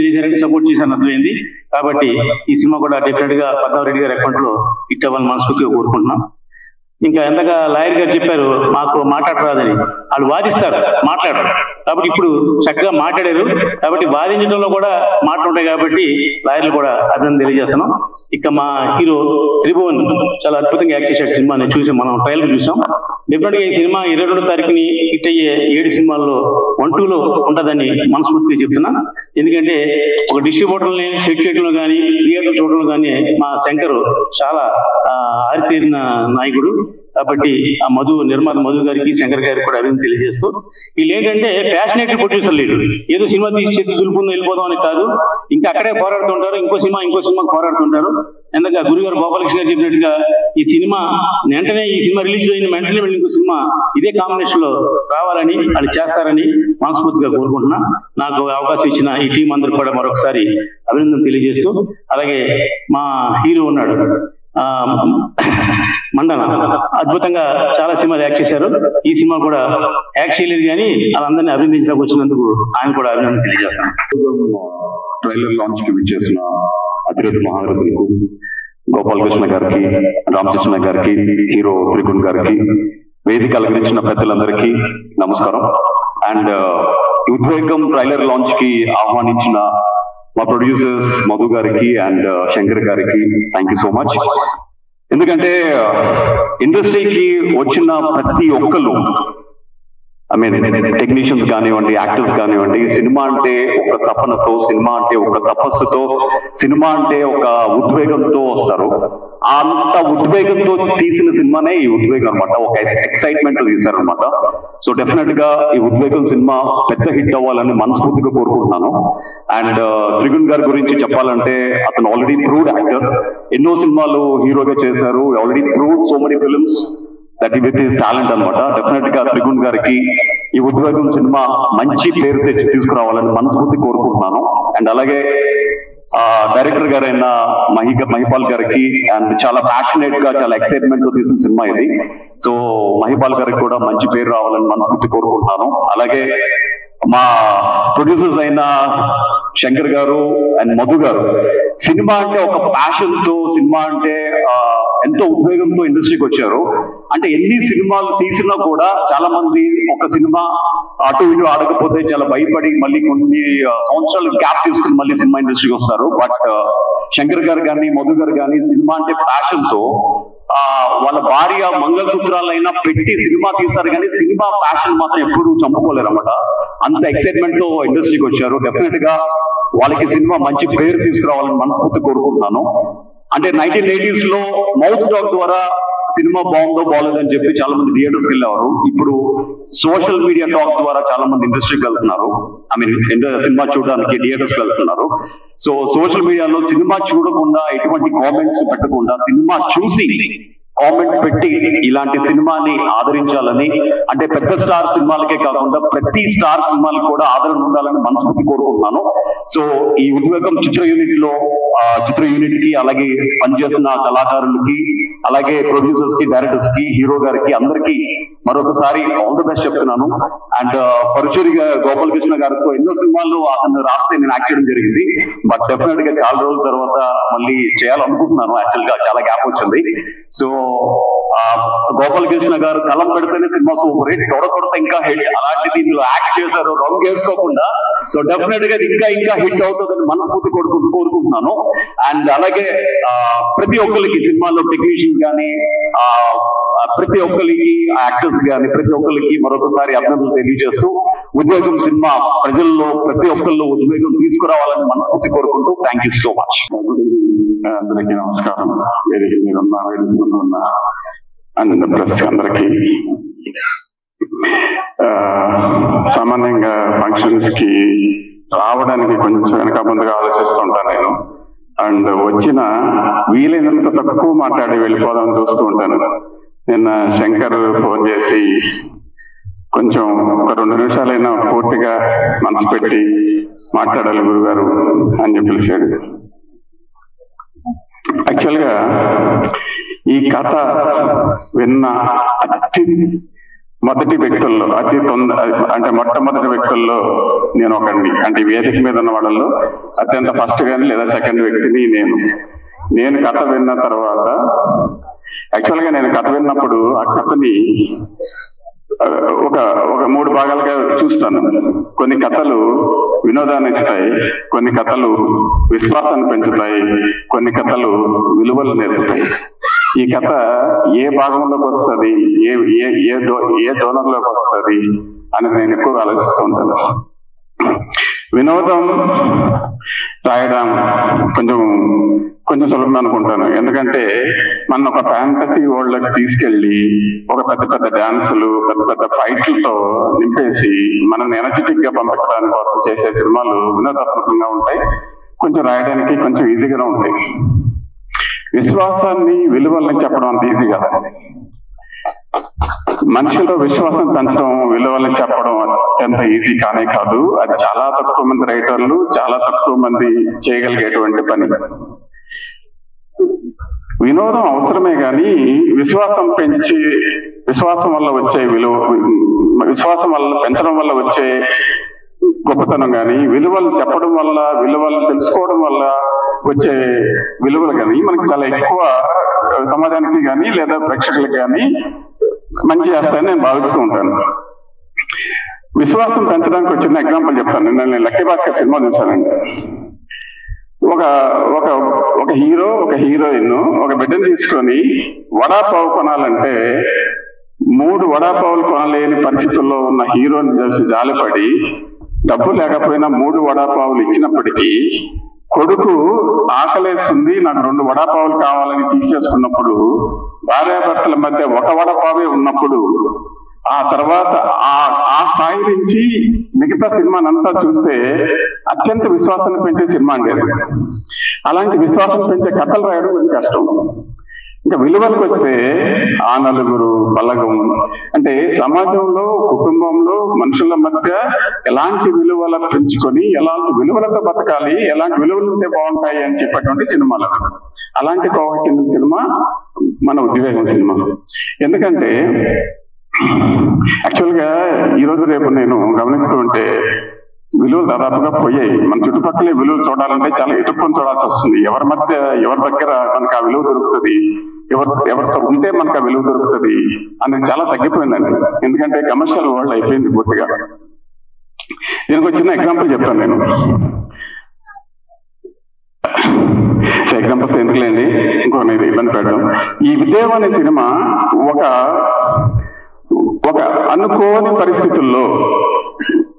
చేశారంటే సపోర్ట్ చేశారని అర్థమైంది. కాబట్టి ఈ సినిమా కూడా డెఫినెట్ గా పద్మావరెడ్డి గారి అకౌంట్ లో హిట్ అవ్వాలని మనస్ఫూర్తిగా కోరుకుంటున్నాం. ఇంకా ఎంతగా లాయర్ గారు చెప్పారు మాకు మాట్లాడరాదని, వాళ్ళు వాదిస్తారు మాట్లాడరు. కాబట్టి ఇప్పుడు చక్కగా మాట్లాడారు కాబట్టి వాదించడంలో కూడా మాటలు ఉంటాయి కాబట్టి లాయర్లు కూడా అభినందన తెలియజేస్తున్నాం. ఇక మా హీరో త్రిభువన్ చాలా అద్భుతంగా యాక్ట్ చేశాడు. సినిమా నేను చూసాం, మనం ట్రైలర్ చూసాం. డెఫినెట్ గా ఈ సినిమా 22వ తారీఖుని హిట్ అయ్యే 7 సినిమాల్లో 1, 2లో ఉంటుందని మనస్ఫూర్తిగా చెప్తున్నా. ఎందుకంటే ఒక డిస్ట్రిబ్యూటర్ని సెట్ చేయడంలో కానీ థియేటర్ చూడడంలో కానీ మా శంకర్ చాలా ఆరితేరిన నాయకుడు. కాబట్టి ఆ నిర్మాత మధు గారికి శంకర్ గారికి కూడా అభినందన తెలియజేస్తూ, వీళ్ళు ఏంటంటే ప్యాషనేట్ ప్రొడ్యూసర్ లేడు, ఏదో సినిమా తీసి చేసి దులుపుని వెళ్ళిపోదాం అని కాదు, ఇంకా అక్కడే పోరాడుతుంటారు, ఇంకో సినిమాకి పోరాడుతుంటారు. ఎందుకంటే గురుగారు గోపాలకృష్ణ గారు చెప్పినట్టుగా ఈ సినిమా వెంటనే ఈ సినిమా రిలీజ్ అయిన వెంటనే ఇంకో సినిమా ఇదే కాంబినేషన్ లో రావాలని వాళ్ళు చేస్తారని మనస్ఫూర్తిగా కోరుకుంటున్నా. నాకు అవకాశం ఇచ్చిన ఈ టీం అందరూ కూడా మరొకసారి అభినందన తెలియజేస్తూ, అలాగే మా హీరో ఉన్నాడు మండన, అద్భుతంగా చాలా సినిమాలు యాక్ట్ చేశారు. ఈ సినిమా కూడా యాక్ట్ చేయలేదు కానీ వాళ్ళందరినీ అభినందించడానికి వచ్చినందుకు ఆయన కూడా అభినందన తెలియజేస్తాను. ట్రైలర్ లాంచ్ కి విచ్చేసిన అతిరథి మహారథులకు, గోపాలకృష్ణ గారికి, రామకృష్ణ గారికి, హీరో త్రిగుణ్ గారికి, వేదిక అలంకరించిన పెద్దలందరికీ నమస్కారం. అండ్ ఉద్వేగం ట్రైలర్ లాంచ్ కి ఆహ్వానించిన మా ప్రొడ్యూసర్స్ మధు గారికి అండ్ శంకర్ గారికి థ్యాంక్ యూ సో మచ్. ఎందుకంటే ఇండస్ట్రీకి వచ్చిన ప్రతి ఒక్కరు, టెక్నీషియన్స్ కానివ్వండి, యాక్టర్స్ కానివ్వండి, సినిమా అంటే ఒక తపనతో, సినిమా అంటే ఒక తపస్సుతో, సినిమా అంటే ఒక ఉద్వేగంతో వస్తారు. అంత ఉద్వేగంతో తీసిన సినిమానే ఈ ఉద్వేగం అనమాట, ఒక ఎక్సైట్మెంట్ తీశారనమాట. సో డెఫినెట్ గా ఈ ఉద్వేగం సినిమా పెద్ద హిట్ అవ్వాలని మనస్ఫూర్తిగా కోరుకుంటున్నాను. అండ్ త్రిగుణ్ గారి గురించి చెప్పాలంటే అతను ఆల్రెడీ ప్రూవ్డ్ యాక్టర్, ఎన్నో సినిమాలు హీరోగా చేశారు, already proved so many films that with his talent అనమాట. డెఫినెట్ గా త్రిగుణ్ గారికి ఈ ఉద్వేగం సినిమా మంచి పేరు తెచ్చి తీసుకురావాలని మనస్ఫూర్తి కోరుకుంటున్నాను. అండ్ అలాగే డైరెక్టర్ గారైన మహిపాల్ గారికి అండ్ చాలా ప్యాషనేట్ గా, చాలా ఎక్సైట్మెంట్ తో తీసిన సినిమా ఇది. సో మహిపాల్ గారికి కూడా మంచి పేరు రావాలని మనస్ఫూర్తి కోరుకుంటున్నాను. అలాగే మా ప్రొడ్యూసర్స్ అయిన శంకర్ గారు అండ్ మధు గారు సినిమా అంటే ఒక ప్యాషన్ తో, సినిమా అంటే ఎంతో ఉద్వేగంతో ఇండస్ట్రీకి వచ్చారు. అంటే ఎన్ని సినిమాలు తీసినా కూడా చాలా మంది ఒక సినిమా అటు ఇటు ఆడకపోతే చాలా భయపడి మళ్ళీ కొన్ని సంవత్సరాలు గ్యాప్ తీసుకుని మళ్ళీ సినిమా ఇండస్ట్రీకి వస్తారు. బట్ శంకర్ గారు కానీ మధు గారు కానీ సినిమా అంటే ప్యాషన్ తో వాళ్ళ భార్య మంగళసూత్రాలైనా పెట్టి సినిమా తీస్తారు కానీ సినిమా ప్యాషన్ మాత్రం ఎప్పుడు చంపుకోలేరు అన్నమాట. అంత ఎక్సైట్మెంట్ తో ఇండస్ట్రీకి వచ్చారు. డెఫినెట్ గా వాళ్ళకి సినిమా మంచి పేరు తీసుకురావాలని మనస్ఫూర్తి కోరుకుంటున్నాను. అంటే 1980s లో మౌత్ టాక్ ద్వారా సినిమా బాగుందో బాగోలేదని చెప్పి చాలా మంది థియేటర్స్కి వెళ్ళేవారు. ఇప్పుడు సోషల్ మీడియా టాక్ ద్వారా చాలా మంది ఇండస్ట్రీకి వెళ్తున్నారు, సినిమా చూడడానికి థియేటర్స్కి వెళ్తున్నారు. సో సోషల్ మీడియాలో సినిమా చూడకుండా, ఎటువంటి కామెంట్స్ పెట్టకుండా, సినిమా చూసి కామెంట్స్ పెట్టి ఇలాంటి సినిమాని ఆదరించాలని, అంటే పెద్ద స్టార్ సినిమాలకే కాకుండా ప్రతి స్టార్ సినిమాలకు కూడా ఆదరణ ఉండాలని మనస్ఫూర్తి కోరుకుంటున్నాను. సో ఈ ఉద్వేగం చిత్ర యూనిట్ కి, అలాగే పనిచేస్తున్న కళాకారులకి, అలాగే ప్రొడ్యూసర్స్ కి, డైరెక్టర్స్ కి, హీరో గారికి అందరికీ మరొకసారి ఆల్ ది బెస్ట్ చెప్తున్నాను. అండ్ పరుచూరి గోపాలకృష్ణ గారితో ఎన్నో సినిమాల్లో అతను రాస్తే నేను యాక్ట్ చేయడం జరిగింది. బట్ డెఫినెట్ గా చాలా రోజుల తర్వాత మళ్ళీ చేయాలనుకుంటున్నాను. యాక్చువల్ గా చాలా గ్యాప్ వచ్చింది. సో గోపాలకృష్ణ గారు కలం పెడితేనే సినిమా సూపర్ హిట్, కొడత ఇంకా హిట్. అలాంటి దీనిలో యాక్ట్ చేశారు రంగు వేసుకోకుండా. సో డెఫినెట్ గా ఇంకా హిట్ అవుతుందని మనస్ఫూర్తి కోరుకుంటున్నాను. అండ్ అలాగే ప్రతి ఒక్కరికి సినిమాలో టెక్నీషియన్స్ కానీ, ప్రతి ఒక్కరికి యాక్టర్స్ కానీ, ప్రతి ఒక్కరికి మరొకసారి అభినందనలు తెలియజేస్తూ ఉద్వేగం సినిమా ప్రజల్లో ప్రతి ఒక్కరిలో ఉద్వేగం తీసుకురావాలని మనస్ఫూర్తి కోరుకుంటూ థ్యాంక్ యూ సో మచ్. అందరికీ నమస్కారం. వేదిక మీద ఉన్న అండ్ ప్రెస్ అందరికీ. సామాన్యంగా ఫంక్షన్స్ కి రావడానికి కొంచెం వెనక ముందుగా ఆలోచిస్తుంటాను నేను. అండ్ వచ్చిన వీలైనంత తక్కువ మాట్లాడి వెళ్ళిపోదామని చూస్తూ ఉంటాను. నిన్న శంకర్ ఫోన్ చేసి కొంచెం ఒక 2 నిమిషాలైనా పూర్తిగా మనసు పెట్టి మాట్లాడాలి గురుగారు అని చెప్పి పిలిచాడు. యాక్చువల్గా ఈ కథ విన్న మొదటి వ్యక్తుల్లో అంటే మొట్టమొదటి వ్యక్తుల్లో నేను ఒకరిని, అంటే వేదిక మీద ఉన్న వాళ్ళల్లో అత్యంత ఫస్ట్ గాని లేదా సెకండ్ వ్యక్తిని నేను కథ విన్న తర్వాత, యాక్చువల్ గా నేను కథ విన్నప్పుడు ఆ కథని ఒక 3 భాగాలుగా చూస్తాను. కొన్ని కథలు వినోదాన్ని ఇస్తాయి, కొన్ని కథలు విశ్వాసాన్ని పెంచుతాయి, కొన్ని కథలు విలువలు నేర్పుతాయి. ఈ కథ ఏ భాగంలోకి వస్తుంది, ఏ జోనర్లోకి వస్తుంది అని నేను ఎక్కువగా ఆలోచిస్తూ ఉంటాను. వినోదం రాయడం కొంచెం సులభం అనుకుంటాను. ఎందుకంటే మనం ఒక ఫ్యాంటసీ వరల్డ్ లోకి తీసుకెళ్లి ఒక పెద్ద డాన్సులు, పెద్ద ఫైట్లతో నింపేసి మనల్ని ఎనర్జెటిక్ గా పంపించడానికి కోసం చేసే సినిమాలు వినోదాత్మకంగా ఉంటాయి, కొంచెం రాయడానికి కొంచెం ఈజీగానే ఉంటాయి. విశ్వాసాన్ని, విలువల్ని చెప్పడం అంత ఈజీ కాదు. మనిషిలో విశ్వాసం పెంచడం, విలువల్ని చెప్పడం ఎంత ఈజీ కానే కాదు. అది చాలా తక్కువ మంది రైటర్లు, చాలా తక్కువ మంది చేయగలిగేటువంటి పని. వినోదం అవసరమే కానీ విశ్వాసం వల్ల వచ్చే విశ్వాసం వల్ల పెంచడం వల్ల వచ్చే గొప్పతనం కానీ, విలువలు చెప్పడం వల్ల, విలువలు తెలుసుకోవడం వల్ల వచ్చే విలువలు కానీ మనకి చాలా ఎక్కువ సమాజానికి కానీ లేదా ప్రేక్షకులకు కానీ మంచి చేస్తాయని నేను భావిస్తూ ఉంటాను. విశ్వాసం పెంచడానికి ఒక చిన్న ఎగ్జాంపుల్ చెప్తాను. నేను లక్కీ భాస్కర్ సినిమా చూశానండి. ఒక హీరో, ఒక హీరోయిన్ ఒక బిడ్డను తీసుకొని వడాపావు కొనాలంటే 3 వడాపావులు కొనలేని పరిస్థితుల్లో ఉన్న హీరోని చూసి జాలిపడి డబ్బు లేకపోయినా 3 వడాపావులు ఇచ్చినప్పటికీ కొడుకు ఆకలేస్తుంది, నాకు 2 వడాపావులు కావాలని తీసేసుకున్నప్పుడు, భార్యాభర్తల మధ్య 1 వడాపావే ఉన్నప్పుడు, ఆ తర్వాత ఆ స్థాయి నుంచి మిగతా సినిమానంతా చూస్తే అత్యంత విశ్వాసాన్ని పెంచే సినిమా అండి. అలాంటి విశ్వాసం పెంచే కథలు రాయడం కొంచెం కష్టం. ఇంకా విలువలకు వస్తే ఆ నలుగురు బలగం అంటే సమాజంలో, కుటుంబంలో, మనుషుల మధ్య ఎలాంటి విలువలు పెంచుకొని ఎలాంటి విలువలతో బతకాలి, ఎలాంటి విలువలు ఉంటే బాగుంటాయి అని చెప్పేటువంటి సినిమాలు. అలాంటి కోవకు చెందిన సినిమా మన ఉద్వేగం సినిమా. ఎందుకంటే యాక్చువల్ గా ఈరోజు రేపు నేను గమనిస్తూ ఉంటే విలువలు దాదాపుగా పోయాయి. మన చుట్టుపక్కల విలువలు చూడాలంటే చాలా ఎదుర్కొని చూడాల్సి వస్తుంది. ఎవరి దగ్గర మనకు ఆ విలువ దొరుకుతుంది, ఎవరితో ఉంటే మనకు ఆ విలువ దొరుకుతుంది అనేది చాలా తగ్గిపోయిందండి. ఎందుకంటే కమర్షియల్ వరల్డ్ అయిపోయింది పూర్తిగా. దీనికి ఒక చిన్న ఎగ్జాంపుల్ చెప్తాను నేను. ఎగ్జాంపుల్స్ ఎందుకులేండి, ఇంకో నేను ఇబ్బంది పెట్టడం. ఈ విజయం అనే సినిమా ఒక అనుకోని పరిస్థితుల్లో,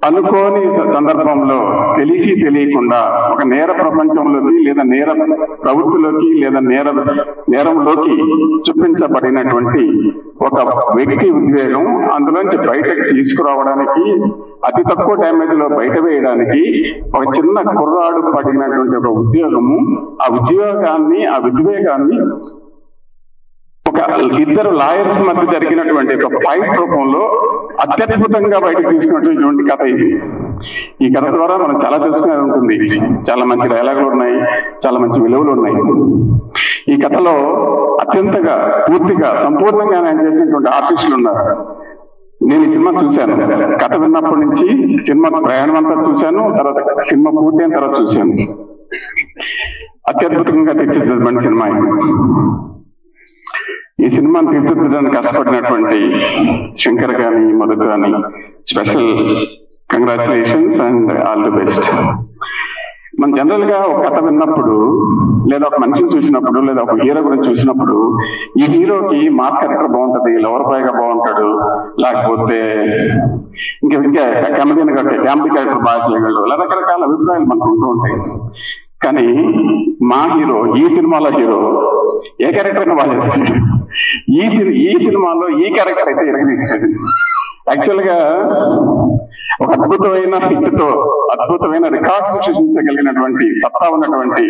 అనుకోని సందర్భంలో తెలిసి తెలియకుండా ఒక నేర ప్రపంచంలోకి లేదా నేర ప్రవృత్తిలోకి లేదా నేరంలోకి చూపించబడినటువంటి ఒక వ్యక్తి ఉద్వేగం అందులోంచి బయటకు తీసుకురావడానికి, అతి తక్కువ డ్యామేజ్ లో బయట వేయడానికి ఒక చిన్న కుర్రాడు పడినటువంటి ఒక ఉద్యోగము, ఆ ఉద్యోగాన్ని, ఆ ఉద్వేగాన్ని ఒక 2 లాయర్స్ మధ్య జరిగినటువంటి ఒక ఫైట్ రూపంలో అత్యద్భుతంగా బయటకు తీసుకున్నటువంటి కథ ఇది. ఈ కథ ద్వారా మనం చాలా తెలుసుకునేది ఉంటుంది. చాలా మంచి డైలాగులు ఉన్నాయి, చాలా మంచి విలువలు ఉన్నాయి. ఈ కథలో అత్యంతగా, పూర్తిగా, సంపూర్ణంగా నేను చేసినటువంటి ఆర్టిస్టులు ఉన్నారు. నేను ఈ సినిమా చూశాను. కథ విన్నప్పటి నుంచి సినిమా ప్రయాణం అంతా చూశాను, తర్వాత సినిమా పూర్తయిన తర్వాత చూశాను. అత్యద్భుతంగా తీర్చిదిద్దబడిన సినిమా ఇది. ఈ సినిమాను తీర్చిదిద్దడానికి కష్టపడినటువంటి శంకర్ గాని, మధు గాని special congratulations and all the best. మనం జనరల్ గా ఒక కథ విన్నప్పుడు, లేదా ఒక మనిషిని చూసినప్పుడు, లేదా ఒక హీరో గురించి చూసినప్పుడు, ఈ హీరోకి మాస్ క్యారెక్టర్ బాగుంటది, లవర్ బాయ్ గా బాగుంటాడు, లేకపోతే ఇంకా కామెడియన్ గా కామెడీ క్యారెక్టర్ బాగా చేయగలడు, ఇలా రకరకాల అభిప్రాయాలు మనకు ఉంటూ ఉంటాయి. కానీ మా హీరో, ఈ సినిమాలో హీరో ఏ క్యారెక్టర్ బాగా చేస్తాడు. ఈ సినిమాలో ఈ క్యారెక్టర్ అయితే ఎరగదీసేది. యాక్చువల్ గా ఒక అద్భుతమైన హిట్ తో, అద్భుతమైన రికార్డ్స్ సృష్టించగలిగినటువంటి సత్తా ఉన్నటువంటి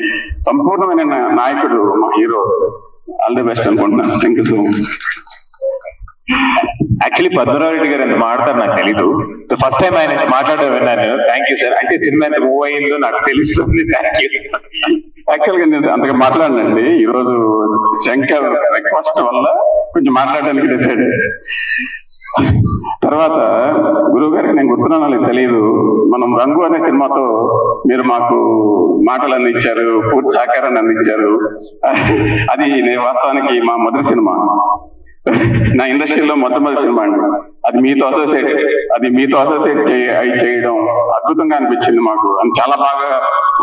సంపూర్ణమైన నాయకుడు మా హీరో. ఆల్ ది బెస్ట్ అనుకుంటున్నాను. Thank you so much. Actually Padmanabha Reddy గారు ఎంత మాట్లాడతారు నాకు తెలీదు. ఫస్ట్ టైం ఆయన మాట్లాడడం విన్నాను. Thank you sir. అంటే సినిమా ఎంత మూవ్ అయిందో నాకు తెలుస్తుంది. Thank you. యాక్చువల్ గా నేను అంతగా మాట్లాడనండి. ఈరోజు శంకర్ రిక్వెస్ట్ వల్ల కొంచెం మాట్లాడడానికి డిసైడ్. తర్వాత గురువు గారికి నేను గుర్తున్నానో తెలియదు, మనం రంగు అనే సినిమాతో మీరు మాకు మాటలు అందించారు, పూర్తి సహకారాన్ని అందించారు. అది నేను వాస్తవానికి మా మొదటి సినిమా, నా ఇండస్ట్రీలో మొట్టమొదటి సినిమా అండి. అది మీతో అసోసియేట్ చేయడం అద్భుతంగా అనిపించింది మాకు. అది చాలా బాగా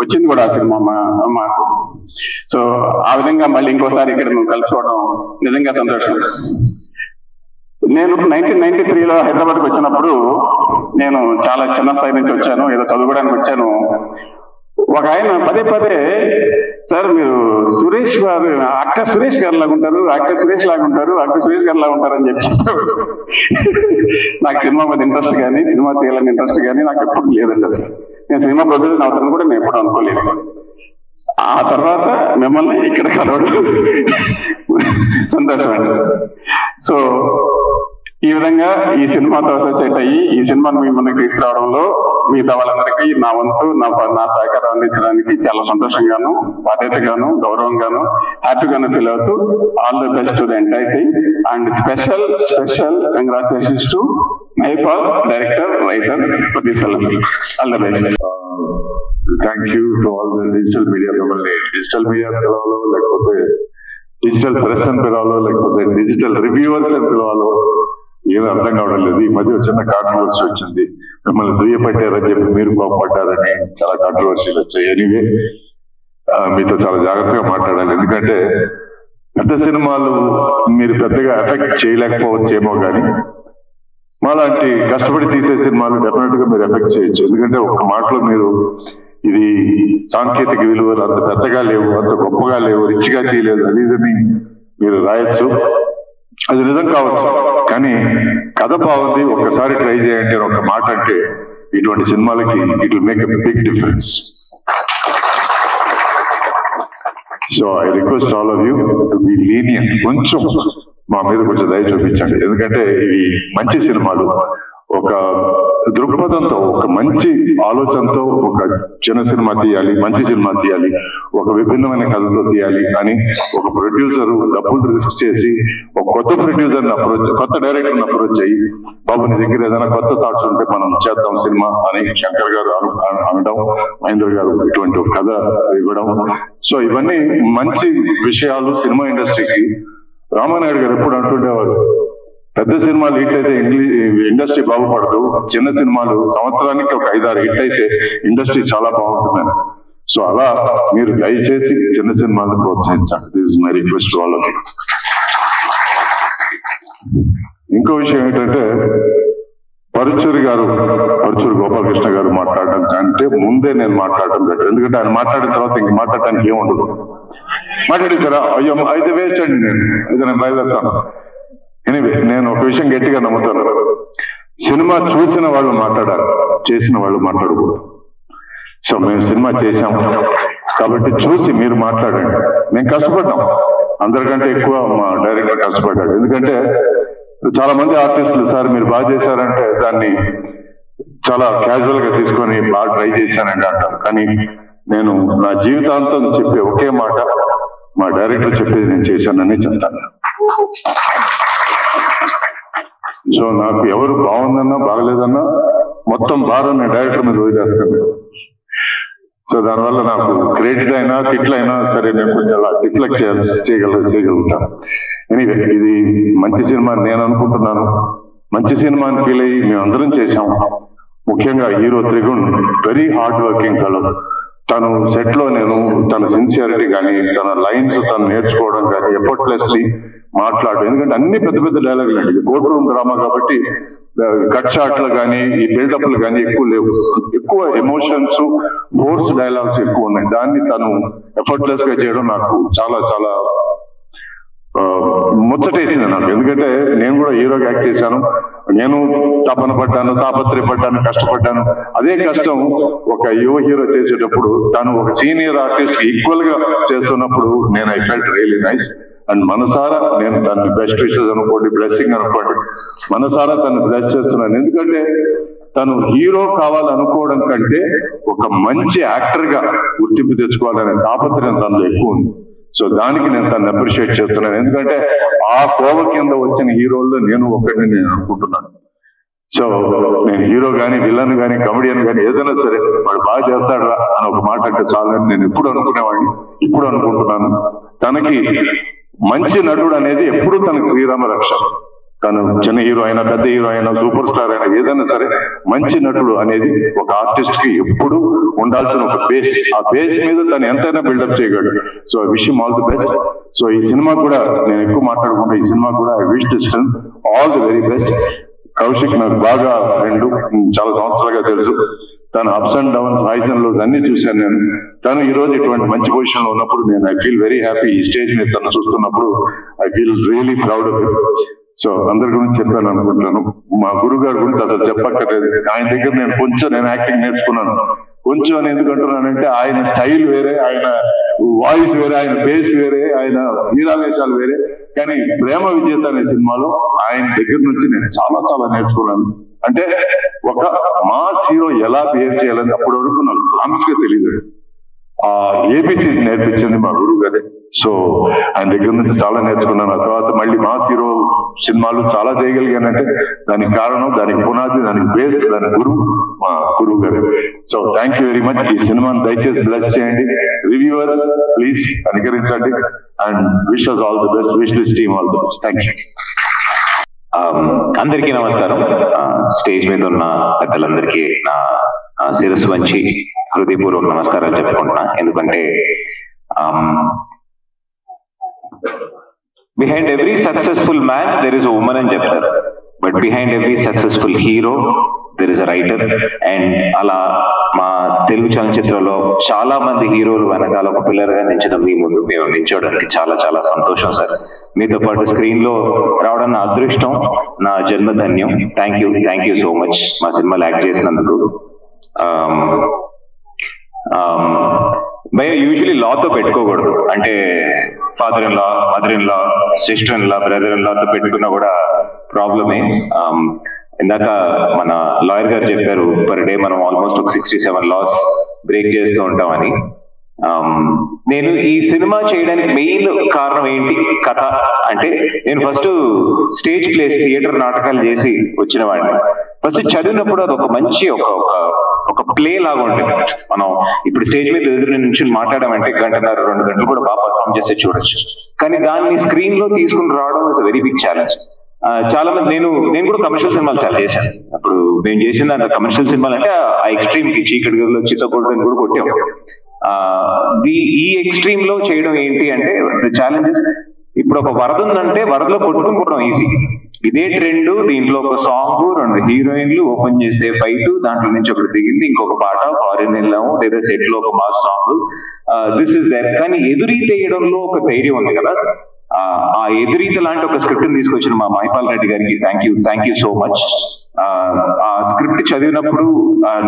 వచ్చింది కూడా ఆ సినిమా మాకు. సో ఆ విధంగా మళ్ళీ ఇంకోసారి ఇక్కడ మేము కలుసుకోవడం నిజంగా సంతోషం. నేను 1993లో హైదరాబాద్కి వచ్చినప్పుడు, నేను చాలా చిన్న స్థాయి నుంచి వచ్చాను, ఏదో చదువుకోవడానికి వచ్చాను. ఒక ఆయన పదే పదే, సార్ మీరు సురేష్ గారు, యాక్టర్ సురేష్ గారు లాగా ఉంటారు, యాక్టర్ సురేష్ లాగా ఉంటారు, యాక్టర్ సురేష్ గారు లాగా ఉంటారని చెప్పారు. నాకు సినిమా మీద ఇంట్రెస్ట్ కానీ, సినిమా తీయాలని ఇంట్రెస్ట్ కానీ నాకు ఎప్పుడు లేదండి. నేను సినిమా ప్రొడ్యూసర్ అవుతాను కూడా నేను ఎప్పుడు అనుకోలేదు. ఆ తర్వాత మిమ్మల్ని ఇక్కడ కలవడం సంతోషం అండి. సో ఈ విధంగా ఈ సినిమాతో అసోసియేట్ అయ్యి ఈ సినిమాను మీ ముందుకు తీసుకురావడంలో మిగతా వాళ్ళందరికీ నా వంతు నా సహకారం అందించడానికి చాలా సంతోషంగాను, బాధ్యతగాను, గౌరవంగాను, హ్యాపీగాను ఫీల్ అవుతూ all the best to the entire team and special congratulations to Mypal, director, writer for this film. All the best. Thank you to all the digital media. మిమ్మల్ని డిజిటల్ మీడియా పిలవాలో, లేకపోతే డిజిటల్ ప్రెస్ అని పిలవాలో, లేకపోతే digital reviewers అని పిలవాలో ఏమీ అర్థం కావడం లేదు. ఈ మధ్య చిన్న కాంట్రవర్సీ వచ్చింది, మిమ్మల్ని దుయ్యపట్టారని చెప్పి మీరు కోపపడ్డారని చాలా కాంట్రవర్సీలు వచ్చాయి. ఎనీవే మీతో చాలా జాగ్రత్తగా మాట్లాడాలి, ఎందుకంటే పెద్ద సినిమాలు మీరు పెద్దగా ఎఫెక్ట్ చేయలేకపోవచ్చేమో కానీ మాలాంటి కష్టపడి తీసే సినిమాలు డెఫినెట్ గా మీరు ఎఫెక్ట్ చేయొచ్చు. ఎందుకంటే ఒక మాటలో మీరు ఇది సాంకేతిక విలువలు అంత పెద్దగా లేవు, అంత గొప్పగా లేవు, రిచ్గా చేయలేదు అది ఇదని మీరు రాయొచ్చు. అది నిజం కావచ్చు, కానీ కథ బాగుంది, ఒక్కసారి ట్రై చేయండి అని ఒక మాట అంటే ఇటువంటి సినిమాలకి it will make a big difference. So I request all of you to be lenient. కొంచెం మా మీద కొంచెం దయ చూపించండి, ఎందుకంటే ఇవి మంచి సినిమాలు. ఒక దృక్పథంతో, ఒక మంచి ఆలోచనతో ఒక చిన్న సినిమా తీయాలి, మంచి సినిమా తీయాలి, ఒక విభిన్నమైన కథతో తీయాలి అని ఒక ప్రొడ్యూసర్ డబ్బులు రిస్క్ చేసి ఒక కొత్త ప్రొడ్యూసర్ని అప్రోచ్, కొత్త డైరెక్టర్ని అప్రోచ్ అయ్యి, బాబు నీ దగ్గర ఏదైనా కొత్త థాట్స్ ఉంటే మనం చేద్దాం సినిమా అని శంకర్ గారు అనడం, మహేంద్ర గారు ఇటువంటి ఒక కథ ఇవ్వడం. సో ఇవన్నీ మంచి విషయాలు సినిమా ఇండస్ట్రీకి. రామానాయుడు గారు ఎప్పుడు అంటుండేవారు, పెద్ద సినిమాలు హిట్ అయితే ఇండస్ట్రీ బాగుపడదు, చిన్న సినిమాలు సంవత్సరానికి ఒక 5-6 హిట్ అయితే ఇండస్ట్రీ చాలా బాగుంటుందని. సో అలా మీరు దయచేసి చిన్న సినిమాలను ప్రోత్సహించండి. This is my request to all of you. ఇంకో విషయం ఏంటంటే, పరుచూరి గోపాలకృష్ణ గారు మాట్లాడడం కంటే ముందే నేను మాట్లాడటం బెటర్. ఎందుకంటే ఆయన మాట్లాడిన తర్వాత ఇంక మాట్లాడటానికి ఏముండదు. మాట్లాడిస్తారా? అయ్యో అయితే వేస్ట్ అండి, నేను బయలుదేరుతాను. ఎనీవే నేను ఒక విషయం గట్టిగా నమ్ముతాను, సినిమా చూసిన వాళ్ళు మాట్లాడాలి, చేసిన వాళ్ళు మాట్లాడకూడదు. సో మేము సినిమా చేశాము కాబట్టి చూసి మీరు మాట్లాడండి. మేము కష్టపడ్డాం, అందరికంటే ఎక్కువ మా డైరెక్టర్ కష్టపడ్డాడు. ఎందుకంటే చాలా మంది ఆర్టిస్టులు సార్ మీరు బాగా చేశారంటే దాన్ని చాలా క్యాజువల్ గా తీసుకొని బాగా ట్రై చేశానండి అంటారు. కానీ నేను నా జీవితాంతం చెప్పే ఒకే మాట, మా డైరెక్టర్ చెప్పేది నేను చేశానని చెప్తాను. సో నాకు ఎవరు బాగుందన్నా బాగలేదన్నా మొత్తం భారం నేను డైరెక్టర్ మీద వదిలేస్తాను. సో దానివల్ల నాకు క్రెడిట్ అయినా తిట్లైనా సరే నేను కొంచెం అలా రిఫ్లెక్ట్ చేయగలుగుతాను. ఎనీవే ఇది మంచి సినిమా నేను అనుకుంటున్నాను. మంచి సినిమా అని ఫీల్ అయ్యి మేము అందరం చేశాము. ముఖ్యంగా hero Trigun very hard working fellow. తను సెట్ లో తన సిన్సియారిటీ కానీ, తన లైన్స్ తను నేర్చుకోవడం కానీ, ఎఫర్ట్లెస్లీ మాట్లాడడం. ఎందుకంటే అన్ని పెద్ద పెద్ద డైలాగులు అండి, కోర్ట్ రూమ్ డ్రామా కాబట్టి కట్ షాట్లు కానీ ఈ బిల్డప్లు కానీ ఎక్కువ లేవు. ఎక్కువ ఎమోషన్స్, ఫోర్స్ డైలాగ్స్ ఎక్కువ ఉన్నాయి. దాన్ని తను ఎఫర్ట్లెస్ గా చేయడం నాకు చాలా చాలా ముచ్చటేసింది నాకు. ఎందుకంటే నేను కూడా హీరోగా యాక్ట్ చేశాను, నేను తపన పడ్డాను, తాపత్రయపడ్డాను, కష్టపడ్డాను. అదే కష్టం ఒక యువ హీరో చేసేటప్పుడు తను ఒక సీనియర్ ఆర్టిస్ట్ ఈక్వల్ గా చేస్తున్నప్పుడు నేను I felt really nice. And మనసారా నేను తను బెస్ట్ విషెస్ అనుకోండి, బ్లెస్సింగ్ అనుకోండి, మనసారా తను బ్లెస్ చేస్తున్నాను. ఎందుకంటే తను హీరో కావాలనుకోవడం కంటే ఒక మంచి యాక్టర్ గా గుర్తింపు తెచ్చుకోవాలనే తాపత్రయం తనలో ఎక్కువ ఉంది. సో దానికి నేను తను అప్రిషియేట్ చేస్తున్నాను. ఎందుకంటే ఆ కోవ కింద వచ్చిన హీరోల్లో నేను ఒకటిని నేను అనుకుంటున్నాను. సో నేను హీరో కానీ విలన్ కానీ కమెడియన్ కానీ ఏదైనా సరే వాడు బాగా చేస్తాడా అని ఒక మాట అంటే చాలని నేను ఎప్పుడు అనుకునేవాడిని, ఇప్పుడు అనుకుంటున్నాను. తనకి మంచి నటుడు అనేది ఎప్పుడు తనకి శ్రీరామ రక్ష. తను చిన్న హీరో అయినా పెద్ద హీరో అయినా సూపర్ స్టార్ అయినా ఏదైనా సరే మంచి నటుడు అనేది ఒక ఆర్టిస్ట్ కి ఎప్పుడు ఉండాల్సిన ఒక బేస్. ఆ బేస్ మీద తను ఎంతైనా బిల్డప్ చేయగలడు. So I wish him all the best. సో ఈ సినిమా కూడా నేను ఎక్కువ మాట్లాడుకుంటా, ఈ సినిమా కూడా I wish this film all the very best. Kaushik నాకు బాగా ఫ్రెండ్, చాలా సంవత్సరాలుగా తెలుసు. తను ups and downs, highs and lows అన్ని చూశాను నేను. తను ఈ రోజు ఇటువంటి మంచి పొజిషన్ లో ఉన్నప్పుడు నేను ఐ ఫీల్ వెరీ హ్యాపీ. ఈ స్టేజ్ మీద తను చూస్తున్నప్పుడు I feel really proud of him. So అందరి గురించి చెప్పాను అనుకుంటున్నాను. మా గురువు గారి గురించి అసలు చెప్పక్కర్లేదు. ఆయన దగ్గర నేను యాక్టింగ్ నేర్చుకున్నాను. కొంచెం అని ఎందుకు అంటున్నానంటే ఆయన స్టైల్ వేరే, ఆయన వాయిస్ వేరే, ఆయన బేస్ వేరే, ఆయన వీరావేశాలు వేరే. కానీ ప్రేమ విజేత అనే సినిమాలో ఆయన దగ్గర నుంచి నేను చాలా చాలా నేర్చుకున్నాను. అంటే ఒక మాస్ హీరో ఎలా బిహేవ్ చేయాలని అప్పటి వరకు నాకు ప్రామిస్ గా తెలియదు. ఆ ఏబిసి నేర్పించింది మా గురువు గారే. సో ఆయన దగ్గర నుంచి చాలా నేర్చుకున్నాను. ఆ తర్వాత మళ్ళీ మాస్ హీరో సినిమాలు చాలా చేయగలిగానంటే దానికి కారణం, దానికి పునాది, దానికి బేస్, దాని గురువు మా గురువు గారు. So thank you very much. ఈ సినిమాని దయచేసి బ్లెస్ చేయండి. రివ్యూవర్స్ ప్లీజ్ అనుకరించండి. And wish us all the best. Wish this team all the best. Thank you. అందరికీ నమస్కారం. స్టేజ్ మీద ఉన్న పెద్దలందరికీ నా శిరస్సు వంచి హృదయపూర్వక నమస్కారాలు చెప్పుకుంటున్నా. ఎందుకంటే behind every successful man there is a women అని చెప్తారు. But behind every successful hero there is a writer. And అలా మా తెలుగు చలనచిత్రంలో చాలా మంది హీరోలు వెనకాల ఒక పిల్లర్ గా నించడం మీ ముందు మేము నించోడానికి చాలా చాలా సంతోషం సార్. మీతో పాటు స్క్రీన్ లో రావడం నా అదృష్టం, నా జన్మధన్యం. థ్యాంక్ యూ సో మచ్ మా సినిమాలో యాక్ట్ చేసినందుకు. భయ యూజువలీ లాతో పెట్టుకోకూడదు. అంటే father in law, mother in law, sister in law, brother in లాతో పెట్టుకున్నా కూడా ప్రాబ్లమే. ఇందాక మన లాయర్ గారు చెప్పారు పర్ డే మనం ఆల్మోస్ట్ ఒక 67 లాస్ బ్రేక్ చేస్తూ ఉంటామని. నేను ఈ సినిమా చేయడానికి మెయిన్ కారణం ఏంటి, కథ అంటే నేను ఫస్ట్ స్టేజ్ ప్లేస్, థియేటర్ నాటకాలు చేసి వచ్చిన వాడిని. ఫస్ట్ చదివినప్పుడు అది ఒక మంచి ఒక ప్లే లాగా ఉంటుంది. మనం ఇప్పుడు స్టేజ్ మీద ఎదురు నుంచి మాట్లాడామంటే 1 గంట 2 గంటలు కూడా బాగా పర్ఫామ్ చేస్తే చూడొచ్చు. కానీ దాన్ని స్క్రీన్ లో తీసుకుని రావడం ఇస్ వెరీ బిగ్ ఛాలెంజ్. చాలా మంది నేను కూడా కమర్షియల్ సినిమాలు చాలా చేశాను. అప్పుడు మేము చేసిన దాంట్లో కమర్షియల్ సినిమాలు అంటే ఆ ఎక్స్ట్రీమ్ కి చీకటి గదిలో చిత్తకొట్టని కూడా కొట్టాం. ఈ ఎక్స్ట్రీమ్ లో చేయడం ఏంటి అంటే ఛాలెంజెస్. ఇప్పుడు ఒక వరద ఉందంటే వరదలో కొట్టుకుని పోవడం ఈజీ. ఇదే ట్రెండ్. దీంట్లో ఒక సాంగ్, 2 హీరోయిన్లు, ఓపెన్ చేస్తే ఫైట్, దాంట్లో నుంచి ఒకటి దిగింది, ఇంకొక పాట, ఫారిన్ వెళ్ళాము, లేదా సెట్ లో ఒక mass song, this is that. కానీ ఎదురీత వేయడంలో ఒక ధైర్యం ఉంది కదా. ఆ ఎదురీత లాంటి ఒక స్క్రిప్ట్ తీసుకొచ్చిన మా మైపాల్ రెడ్డి గారికి థ్యాంక్ యూ సో మచ్. ఆ స్క్రిప్ట్ చదివినప్పుడు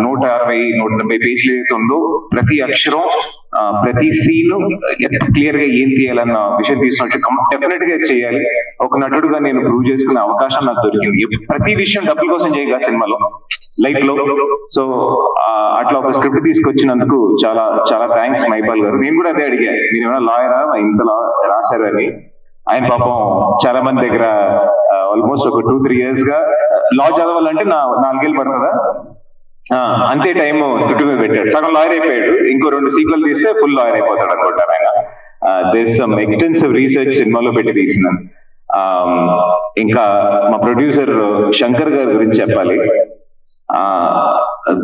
160-170 పేజీలు ఏదైతే ఉందో ప్రతి అక్షరం, ప్రతి సీన్ క్లియర్ గా ఏం తీయాలన్న విషయం తీసుకొచ్చి డెఫినెట్ గా చేయాలి. ఒక నటుడుగా నేను ప్రూవ్ చేసుకునే అవకాశం నాకు దొరికింది. ప్రతి విషయం డబ్బుల కోసం చేయగా సినిమాలో, లైఫ్ లో. సో అట్లా ఒక స్క్రిప్ట్ తీసుకొచ్చినందుకు చాలా చాలా థ్యాంక్స్ మైపాల్ గారు. నేను కూడా అదే అడిగా, మీరు ఏమైనా లాయరా, ఇంతలా రాశారు అని. ఆయన పాపం చాలా మంది దగ్గర ఆల్మోస్ట్ ఒక 2-3 years గా లా చదవాలంటే 4 ఏళ్ళు పడుతుందా, అంతే టైం స్క్రిప్ట్ మీద పెట్టాడు. సగం లాయర్ అయిపోయాడు. ఇంకో 2 సీక్వెల్ తీస్తే ఫుల్ లాయర్ అయిపోతాడు అనుకుంటారు ఆయన. దేర్ సమ్ ఎక్స్టెన్సివ్ రీసెర్చ్ సినిమాలో పెట్టి తీసినాను. ఇంకా మా ప్రొడ్యూసర్ శంకర్ గారి గురించి చెప్పాలి.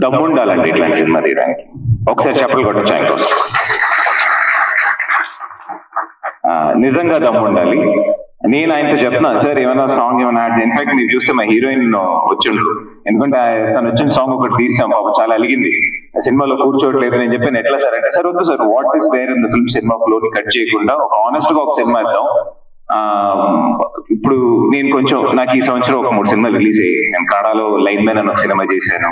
దమ్ముండాలండి ఇట్లాంటి సినిమా తీయడానికి. ఒకసారి చెప్పలు కొట్టచ్చు ఆయన కోసం. నిజంగా దమ్ముండాలి. నేను ఆయనతో చెప్తున్నాను, సార్ ఏమైనా సాంగ్ ఏమైనా యాడ్. ఇన్ఫాక్ట్ మీరు చూస్తే మా హీరోయిన్ వచ్చిండ్రు. ఎందుకంటే తను వచ్చిన సాంగ్ ఒకటి తీసాం, పాప చాలా అలిగింది, సినిమాలో కూర్చోట్లేదు. నేను చెప్పాను ఎట్లా సార్ అంటే, సార్ వద్దు sir, what is there in the film సినిమా ఫ్లోని కట్ చేయకుండా ఒక ఆనెస్ట్ గా ఒక సినిమా ఇద్దాం. ఇప్పుడు నేను కొంచెం నాకు ఈ సంవత్సరం ఒక 3 సినిమాలు రిలీజ్ అయ్యాయి. నేను కాడాలో లైన్ మ్యాన్ అని ఒక సినిమా చేశాను,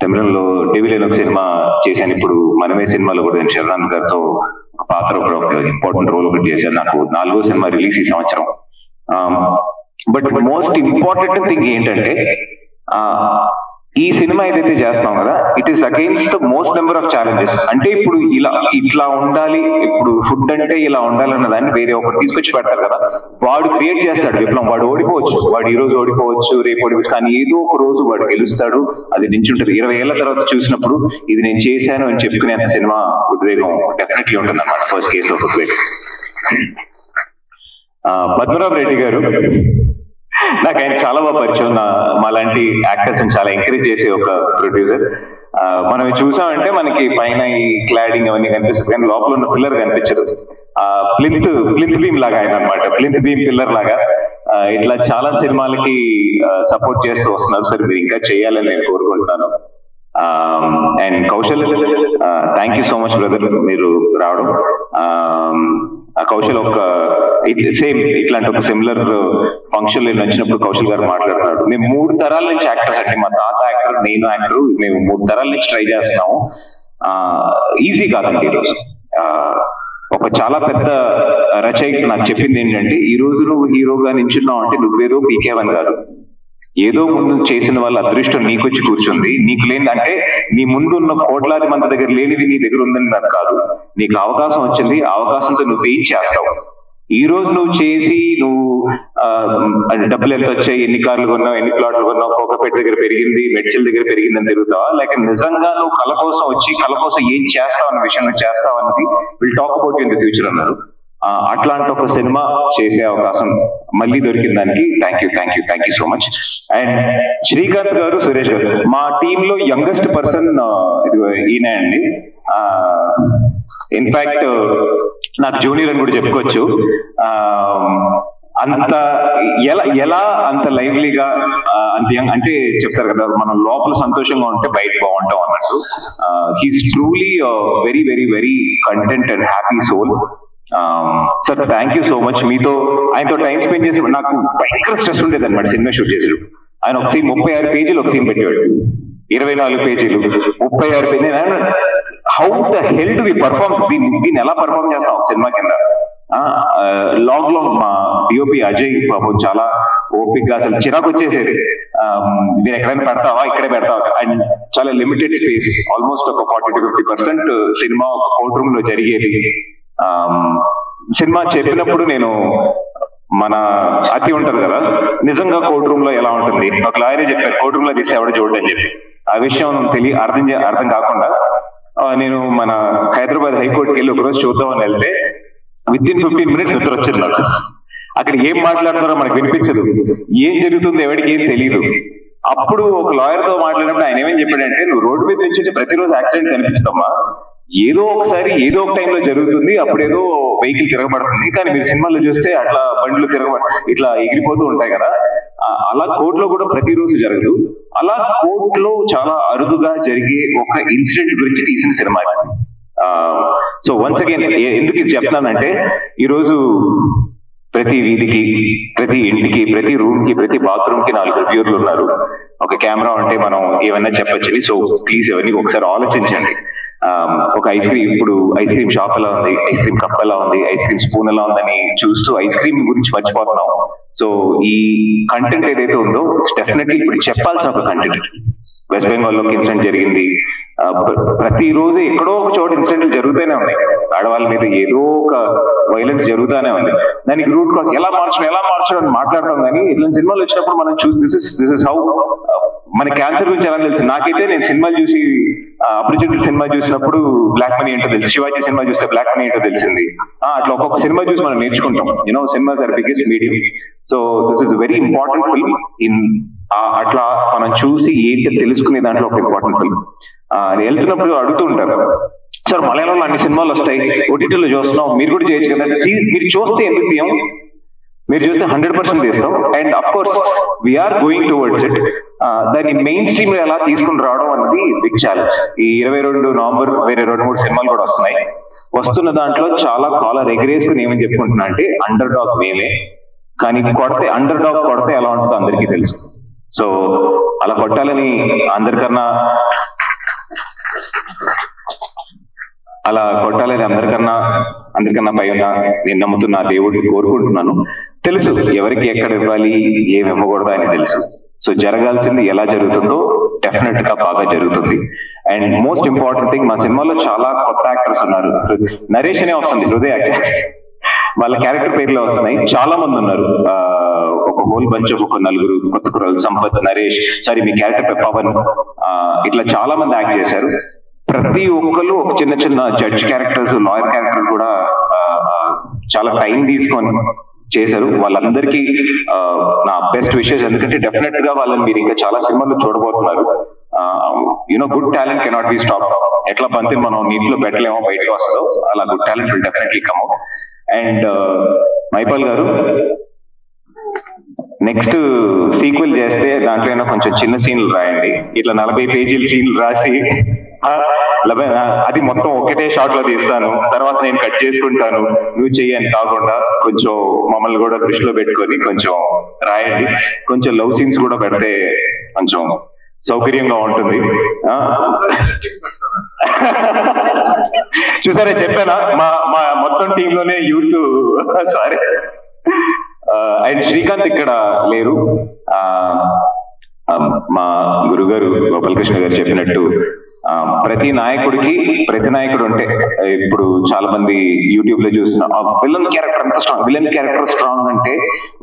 తమిళంలో డెవిల్ అని ఒక సినిమా చేశాను, ఇప్పుడు మనమే సినిమాలో కూడా నేను శరణ్ గారితో పాత్ర ఒక ఇంపార్టెంట్ రోల్ ఒకటి చేశాను. నాకు 4వ సినిమా రిలీజ్ ఈ సంవత్సరం. బట్ మోస్ట్ ఇంపార్టెంట్ థింగ్ ఏంటంటే ఈ సినిమా ఏదైతే చేస్తాం కదా, it is against the most number of challenges. అంటే ఇప్పుడు ఇట్లా ఉండాలి, ఇప్పుడు ఫుడ్ అంటే ఇలా ఉండాలన్న దాన్ని వేరే ఒకటి తీసుకొచ్చి పెడతారు కదా, వాడు క్రియేట్ చేస్తాడు విప్లవం. వాడు ఓడిపోవచ్చు, వాడు ఈ రోజు ఓడిపోవచ్చు, రేపు ఓడిపోవచ్చు, కానీ ఏదో ఒక రోజు వాడు గెలుస్తాడు. అది నించుంటారు. 20 ఏళ్ల తర్వాత చూసినప్పుడు ఇది నేను చేశాను అని చెప్పుకునేంత సినిమా ఉద్వేగం డెఫినెట్లీ ఉంటుంది అన్నమాట. ఫస్ట్ కేసు ఆఫ్ ఉద్వేగం. పద్మనాభ రెడ్డి గారు నాకు ఆయన చాలా బాగా పరిచయం. మాలాంటి యాక్టర్స్ చాలా ఎంకరేజ్ చేసే ఒక ప్రొడ్యూసర్. మనం చూసామంటే మనకి పైన ఈ క్లాడింగ్ అవన్నీ కనిపిస్తుంది, కానీ లోపల ఉన్న పిల్లర్ కనిపించదు. ప్లింత్ బీమ్ లాగా ఆయన అనమాట, ప్లింత్ బీమ్ పిల్లర్ లాగా. ఇట్లా చాలా సినిమాలకి సపోర్ట్ చేస్తూ వస్తున్నారు సార్. మీరు ఇంకా చేయాలని నేను కోరుకుంటున్నాను. And Kaushal, thank you so much brother మీరు రావడం. కౌశల్ ఒక సేమ్ ఇట్లాంటి ఒక సిమిలర్ ఫంక్షన్ నేను వచ్చినప్పుడు కౌశల్ గారు మాట్లాడుతున్నాడు, మేము 3 తరాల నుంచి యాక్టర్స్ అంటే, మా తాత యాక్టర్, నేను యాక్టర్, మేము 3 తరాల నుంచి ట్రై చేస్తున్నాము. ఈజీ కాదండి ఈరోజు. ఒక చాలా పెద్ద రచయిత నాకు చెప్పింది ఏంటంటే, ఈ రోజు నువ్వు హీరోగా నించున్నావు అంటే నువ్వేదో పీకేవని కాదు, ఏదో ముందు చేసిన వాళ్ళ అదృష్టం నీకొచ్చి కూర్చుంది. నీకు లేని అంటే నీ ముందు ఉన్న కోట్లాది మంది దగ్గర లేనిది నీ దగ్గర ఉందని నాకు కాదు. నీకు అవకాశం వచ్చింది, ఆ అవకాశంతో నువ్వేం చేస్తావు. ఈ రోజు నువ్వు చేసి నువ్వు డబ్బులు ఎంత వచ్చాయి, ఎన్ని కార్లు కొన్నావు, ఎన్ని ప్లాట్లు కొన్నావు, కోకపేట దగ్గర పెరిగింది, మెడ్చల్ దగ్గర పెరిగిందని తిరుగుతావా, లేక నిజంగా నువ్వు కళ కోసం వచ్చి కళ కోసం ఏం చేస్తావు అన్న విషయం నువ్వు చేస్తావు అన్నది will talk about in the future అన్నారు. అట్లాంటి ఒక సినిమా చేసే అవకాశం మళ్ళీ దొరికిన దానికి thank you so much. And Srikanth గారు, సురేష్ గారు, మా టీంలో యంగెస్ట్ పర్సన్ ఈయనే అండి. ఇన్ఫాక్ట్ నాకు జూనియర్ అని కూడా చెప్పుకోవచ్చు. అంత ఎలా అంత లైవ్లీగా అంత అంటే చెప్తారు కదా, మనం లోపల సంతోషంగా ఉంటే బయట బాగుంటాం అన్నట్టు. He's truly very very very content and happy soul. Sir thank you so much. ఆయనతో టైం స్పెండ్ చేసి నాకు భయంకర స్ట్రెస్ ఉండేది అనమాట సినిమా షూట్ చేసేటప్పుడు. ఆయన ఒక సీన్ 36 పేజీలు ఒక సీన్ పెట్టేవాడు, 24 పేజీలు, 36 పేజీలు. How the hell do we perform, దీన్ని ఎలా పర్ఫార్మ్ చేస్తాం ఒక సినిమా కింద. లాంగ్ మా డిఓపి అజయ్ బాబు చాలా ఓపిక్ గా, అసలు చిరాకు వచ్చేసేది, నేను ఎక్కడైనా పెడతావా, ఇక్కడే పెడతావా. అండ్ చాలా లిమిటెడ్ స్పేస్, ఆల్మోస్ట్ ఒక 40-50% సినిమా ఒక కోర్ట్ రూమ్ లో జరిగేది. సినిమా చెప్పినప్పుడు నేను మన అతి ఉంటారు కదా, నిజంగా కోర్ట్ రూమ్ లో ఎలా ఉంటుంది, ఒక లాయరే చెప్పారు కోర్ట్ రూమ్ లో తీస్తే ఎవడ చూడని చెప్పి. ఆ విషయం అర్థం కాకుండా నేను మన హైదరాబాద్ హైకోర్టుకి వెళ్ళి ఒకరోజు చూద్దామని వెళ్తే వితిన్ 15 minutes నిద్ర వచ్చింది నాకు. అక్కడ ఏం మాట్లాడుతారో మనకు వినిపించదు, ఏం జరుగుతుందో ఎవరికి ఏం తెలియదు. అప్పుడు ఒక లాయర్ తో మాట్లాడినప్పుడు ఆయన ఏమేం చెప్పాడంటే, నువ్వు రోడ్డు మీద నుంచి ప్రతిరోజు యాక్సిడెంట్ కనిపిస్తామా, ఏదో ఒకసారి ఏదో ఒక టైంలో జరుగుతుంది, అప్పుడేదో వెహికల్ తిరగబడుతుంది, కానీ మీరు సినిమాలో చూస్తే అట్లా బండ్లు ఇట్లా ఎగిరిపోతూ ఉంటాయి కదా. అలా కోర్టులో కూడా ప్రతిరోజు జరగదు. అలా కోర్టులో చాలా అరుదుగా జరిగే ఒక ఇన్సిడెంట్ గురించి తీసిన సినిమా. సో వన్స్ అగైన్ ఎందుకు ఇది చెప్తున్నానంటే, ఈరోజు ప్రతి వీధికి, ప్రతి ఇంటికి, ప్రతి రూమ్ కి, ప్రతి బాత్రూమ్ కి 4 రివ్యూర్లు ఉన్నారు. ఒక కెమెరా ఉంటే మనం ఏమైనా చెప్పొచ్చు. సో ప్లీజ్ ఎవరిని ఒకసారి ఆలోచించండి. ఒక ఐస్ క్రీమ్ షాప్ ఎలా ఉంది, ఐస్ క్రీమ్ కప్ ఎలా ఉంది, ఐస్ క్రీమ్ స్పూన్ ఎలా ఉందని చూస్తూ ఐస్ క్రీమ్ గురించి మర్చిపోతున్నాం. సో ఈ కంటెంట్ ఏదైతే ఉందో డెఫినెట్లీ ఇప్పుడు చెప్పాల్సిన ఒక కంటెంట్. వెస్ట్ బెంగాల్లో ఇన్సిడెంట్ జరిగింది, ప్రతిరోజు ఎక్కడో ఒక చోట ఇన్సిడెంట్లు జరుగుతూనే ఉన్నాయి, ఆడవాళ్ళ మీద ఏదో ఒక వైలెన్స్ జరుగుతూనే ఉంది. దానికి రూట్ కాజ్ ఎలా మార్చడం అని మాట్లాడటం. కానీ ఇట్లా సినిమాలు వచ్చినప్పుడు మనం దిస్ ఇస్ హౌ మన క్యాన్సర్ గురించి ఎలా తెలుసు. నాకైతే నేను సినిమాలు చూసి, అపరిచితుడు సినిమా చూసినప్పుడు బ్లాక్ మనీ ఏంటో తెలుసు, శివాజీ సినిమా చూస్తే బ్లాక్ మనీ ఏంటో తెలిసింది. అట్లా ఒక్కొక్క సినిమా చూసి మనం నేర్చుకుంటాం. Cinemas are biggest medium. So this is very important film. అట్లా మనం చూసి ఏంటి తెలుసుకునే దాంట్లో ఒక ఇంపార్టెంట్ ఫిల్మ్. వెళ్తున్నప్పుడు అడుగుతూ ఉంటారు, సార్ మలయాళంలో అన్ని సినిమాలు వస్తాయి, ఓటీటీలో చూస్తున్నాం, మీరు కూడా చేయొచ్చు కదా. మీరు చూస్తే ఎందుకు తీయం, మీరు చూస్తే 100% తీస్తాం. And of course we're going towards it. దాన్ని మెయిన్ స్ట్రీమ్ ఎలా తీసుకుని రావడం అనేది బిగ్ ఛాలెంజ్. ఈ 22 నవంబర్ వేరే 2-3 సినిమాలు కూడా వస్తున్న దాంట్లో చాలా కాలర్ ఎగరేసుకుని ఏమని చెప్పుకుంటున్నా అంటే, అండర్ డాగ్ మేమే, కానీ అండర్ డాగ్ కొడితే ఎలా ఉంటుందో అందరికీ తెలుసు. సో అలా కొట్టాలని అందరికన్నా పై ఉన్న నేను నమ్ముతున్న దేవుడిని కోరుకుంటున్నాను. తెలుసు ఎవరికి ఎక్కడ ఇవ్వాలి, ఏమి ఇవ్వకూడదు అని తెలుసు. సో జరగాల్సింది ఎలా జరుగుతుందో డెఫినెట్ గా బాగా జరుగుతుంది. అండ్ మోస్ట్ ఇంపార్టెంట్ థింగ్, మా సినిమాలో చాలా కొత్త యాక్టర్స్ ఉన్నారు. నరేష్ అనే వస్తుంది, హృదయ యాక్టర్, వాళ్ళ క్యారెక్టర్ పేర్లో వస్తున్నాయి. చాలా మంది ఉన్నారు, ఒక హోల్ బంచ్ ఆఫ్ ఒక నలుగురు కొత్త కుర్రాళ్ళు, సంపత్, నరేష్, సారీ మీ క్యారెక్టర్ పవన్, ఇట్లా చాలా మంది యాక్ట్ చేశారు. ప్రతి ఒక్కరు ఒక చిన్న చిన్న జడ్జ్ క్యారెక్టర్స్, లాయర్ క్యారెక్టర్స్ కూడా చాలా టైం తీసుకొని చేశారు. వాళ్ళందరికీ నా బెస్ట్ విషెస్. ఎందుకంటే డెఫినెట్ గా వాళ్ళని మీరు ఇంకా చాలా సినిమాలు చూడబోతున్నారు. You know good talent cannot be stop. ఎట్లా పంతే మనం నీటిలో పెట్టలేమో బయటకు వస్తుందో అలా good talent will definitely come out. And Mypal గారు నెక్స్ట్ సీక్వెల్ చేస్తే దాంట్లో కొంచెం చిన్న సీన్లు రాయండి. ఇట్లా 40 పేజీల సీన్లు రాసి అది మొత్తం ఒకటే షాట్ లో తీస్తాను, తర్వాత నేను కట్ చేసుకుంటాను, నువ్వు చెయ్యని కాకుండా కొంచెం మమ్మల్ని కూడా దృష్టిలో పెట్టుకొని కొంచెం రాయండి. కొంచెం లవ్ సీన్స్ కూడా పెడితే కొంచెం సౌకర్యంగా ఉంటుంది. చూసారా, చెప్పానా మా మొత్తం టీంలోనే యూత్. సారీ. అండ్ శ్రీకాంత్ ఇక్కడ లేరు. మా గురుగారు గోపాలకృష్ణ గారు చెప్పినట్టు ప్రతి నాయకుడు ఉంటే, ఇప్పుడు చాలా మంది యూట్యూబ్ లో చూసిన విలన్ క్యారెక్టర్ ఎంత స్ట్రాంగ్, విలన్ క్యారెక్టర్ స్ట్రాంగ్ అంటే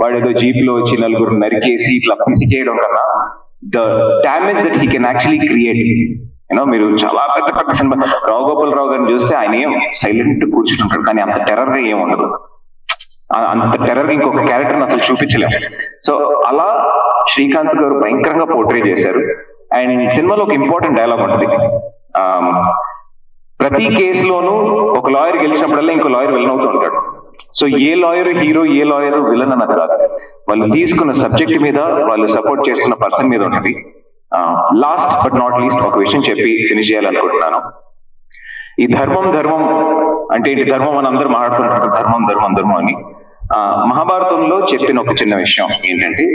వాడు ఏదో జీప్ లో వచ్చి నలుగురు నరికేసి ఇట్లా పిసి చేయడం కన్నా the damage that he can actually create. You know మీరు చాలా పెద్ద పెద్ద సినిమా రావు గోపాలరావు గారిని చూస్తే ఆయన ఏం సైలెంట్ కూర్చుంటాడు, కానీ అంత టెర్రర్ గా ఏం ఉండదు. అంత టెర్రర్ ఇంకొక క్యారెక్టర్ అసలు చూపించలేము. సో అలా శ్రీకాంత్ గారు భయంకరంగా పోర్ట్రే చేశారు. అండ్ సినిమాలో ఒక ఇంపార్టెంట్ డైలాగ్ ఉంటుంది, ప్రతి కేసులోనూ ఒక లాయర్ గెలిచినప్పుడల్లా ఇంకో లాయర్ విలన్ అవుతూ ఉంటాడు. సో ఏ లాయర్ హీరో, ఏ లాయర్ విలన్ అన్నది కాదు, వాళ్ళు తీసుకున్న సబ్జెక్ట్ మీద, వాళ్ళు సపోర్ట్ చేస్తున్న పర్సన్ మీద ఉంటుంది. లాస్ట్ బట్ నాట్ లీస్ట్ ఒక విషయం చెప్పి ఫినిష్ చేయాలనుకుంటున్నాను. ఈ ధర్మం అంటే ఏంటి? ధర్మం అని అందరూ మాట్లాడుతుంటారు, ధర్మం అని. మహాభారతంలో చెప్పిన ఒక చిన్న విషయం ఏంటంటే,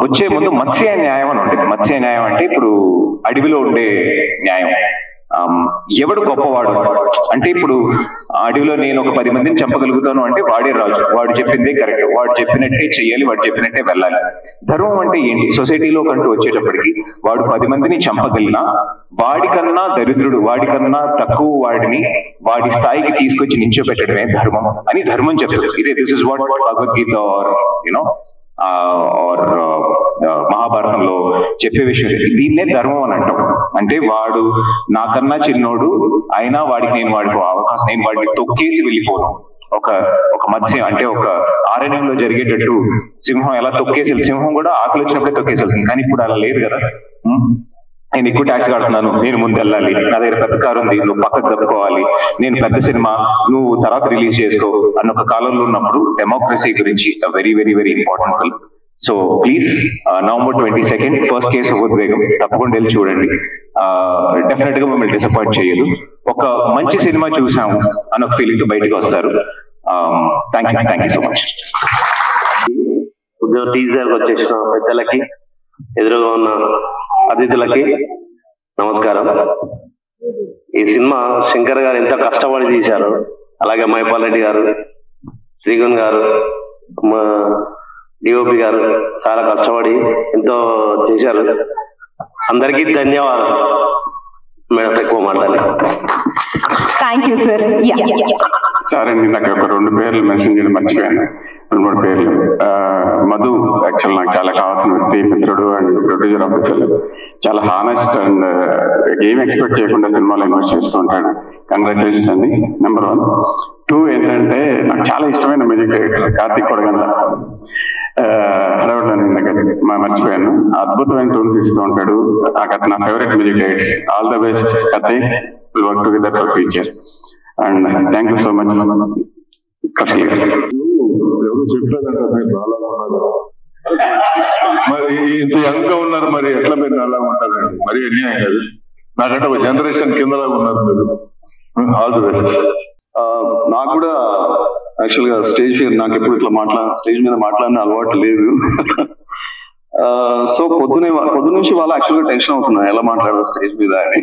వచ్చే ముందు మత్స్య న్యాయం అని ఉంటుంది. మత్స్య న్యాయం అంటే ఇప్పుడు అడవిలో ఉండే న్యాయం. ఎవడు గొప్పవాడు అంటే, ఇప్పుడు అడవిలో నేను ఒక 10 మందిని చంపగలుగుతాను అంటే వాడే రాజు, వాడు చెప్పిందే కరెక్ట్, వాడు చెప్పినట్టే చెయ్యాలి, వాడు చెప్పినట్టే వెళ్ళాలి. ధర్మం అంటే ఏంటి? సొసైటీలో కంటూ వచ్చేటప్పటికి వాడు 10 మందిని చంపగలిగినా వాడికన్నా దరిద్రుడు, వాడికన్నా తక్కువ వాడిని వాడి స్థాయికి తీసుకొచ్చి నించోబెట్టడమే ధర్మం అని ధర్మం చెప్తుంది. ఇదే this is what Bhagavad Gita or you know or మహాభారతంలో చెప్పే విషయం. దీన్నే ధర్మం అని అంటాం. అంటే వాడు నాకన్నా చిన్నోడు అయినా వాడికి నేను వాడికి అవకాశం, నేను వాడిని తొక్కేసి వెళ్ళిపోను. ఒక మత్స్యం అంటే ఒక ఆరణ్యంలో జరిగేటట్టు సింహం ఎలా తొక్కేసి, సింహం కూడా ఆకలి వచ్చినప్పుడే తొక్కేసేస్తుంది, కానీ ఇప్పుడు అలా లేదు కదా. నేను ఎక్కువ ట్యాక్స్ కడుతున్నాను, నేను ముందు వెళ్ళాలి, నా దగ్గర పెద్ద కారు ఉంది, నువ్వు పక్కకు తప్పుకోవాలి, నేను పెద్ద సినిమా నువ్వు తర్వాత రిలీజ్ చేసుకో అన్న ఒక కాలంలో ఉన్నప్పుడు డెమోక్రసీ గురించి very very very important film. So please November 22 first case of ఉద్వేగం తప్పకుండా వెళ్ళి చూడండి. డెఫినెట్ గా మిమ్మల్ని డిసప్పాయింట్ చేయదు. ఒక మంచి సినిమా చూసాము అన్న ఒక ఫీలింగ్ బయటకు వస్తారు. Thank you so much. Teaser వచ్చేసిన పెద్దలకి, ఎదురుగా ఉన్న అతిథులకి నమస్కారం. ఈ సినిమా శంకర్ గారు ఎంత కష్టపడి తీశారు, అలాగే మైపాల్ రెడ్డి గారు, శ్రీగుణ్ గారు, మా డిఓపి గారు చాలా కష్టపడి ఎంతో చేశారు. అందరికీ ధన్యవాదాలు. మేడం ఎక్కువ మాట్లాడాలి. Thank you sir. సరే అండి, నాకు ఒక 2 పేర్లు మెన్షన్ చేయడం మర్చిపోయాను. 2-3 పేర్లు. మధు యాక్చువల్ నాకు చాలా కావాల్సిన వ్యక్తి, మిత్రుడు and producer of the film. చాలా హానెస్ట్ అండ్ ఏం ఎక్స్పెక్ట్ చేయకుండా సినిమాలో ఇన్వెస్ట్ చేస్తూ ఉంటాడు. కంగ్రాచులేషన్స్ అండి, నెంబర్ 1. 2 ఏంటంటే, నాకు చాలా ఇష్టమైన మ్యూజిక్ డైరెక్టర్ కార్తిక్ కొడగండ్ల. మర్చిపోయాను, అద్భుతమైన టూన్స్ ఇస్తూ ఉంటాడు. నా favourite music director. All the best Karthik, will work together for future. And thank you so much. ఎవరు చెప్పారంటే మీరు నాలాగా ఉన్నారు, మరి ఇంత యంగ్ గా ఉన్నారు, మరి ఎట్లా మీరు నాలాగా ఉంటారండి? మరి అన్యాయం కాదు. నాకంటే ఒక జనరేషన్ కిందలాగా ఉన్నారు మీరు. All the best. నాకు కూడా యాక్చువల్ గా నాకు ఎప్పుడు ఇట్లా స్టేజ్ మీద మాట్లాడిన అలవాటు లేదు. సో పొద్దు నుంచి వాళ్ళు యాక్చువల్ గా టెన్షన్ అవుతున్నారు ఎలా మాట్లాడారు స్టేజ్ మీద అని.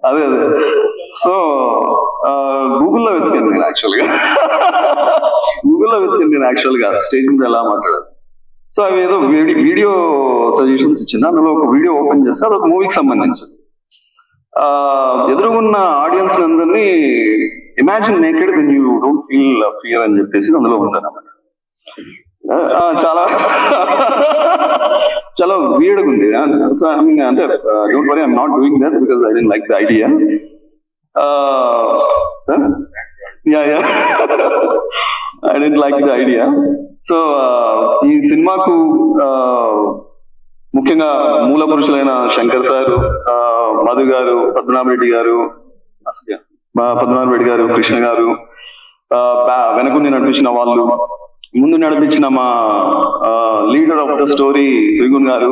అదే సో గూగుల్లో వెతికాను నేను యాక్చువల్ గా స్టేజ్ మీద ఎలా మాట్లాడాలి. సో అవి ఏదో వీడియో సజెషన్స్ ఇచ్చింది. అందులో ఒక వీడియో ఓపెన్ చేస్తే అదొక మూవీకి సంబంధించింది. ఎదురుగున్న ఆడియన్స్ అందరినీ imagine naked when you don't feel fear అని చెప్పేసి అందులో ఉందన్నమాట. చాలా చాలా వీర్డ్గా ఉంది. సో ఐ మీన్ అంటే don't worry, I'm not doing that because I don't like the idea. I don't like the idea. So ఈ సినిమాకు ముఖ్యంగా మూల పురుషులైన శంకర్ సారు, మధు గారు, పద్మనాభ రెడ్డి గారు, కృష్ణ గారు, వెనకుండి నడిపించిన వాళ్ళు, ముందు నడిపించిన మా leader of the story Trigun గారు,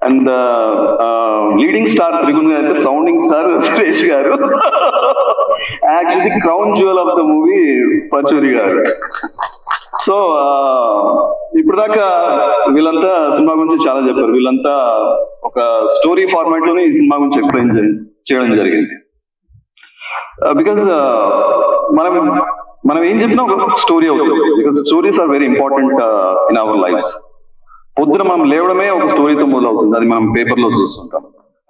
అండ్ లీడింగ్ స్టార్ త్రిగుణ్ గారు, sounding star Suresh garu, actually crown jewel of the movie Pachuri garu. So ఇప్పుడు దాకా వీళ్ళంతా సినిమా గురించి చాలా చెప్పారు. వీళ్ళంతా ఒక స్టోరీ ఫార్మాట్ లోనే ఈ సినిమా గురించి ఎక్స్ప్లెయిన్ చేయడం జరిగింది. బికాజ్ మనం ఏం చెప్పినా ఒక స్టోరీ అవుతుంది. Because stories are very important in our lifes. పొద్దున మనం లేవడమే ఒక స్టోరీతో మొదలవుతుంది. అది మనం పేపర్లో చూస్తుంటాం.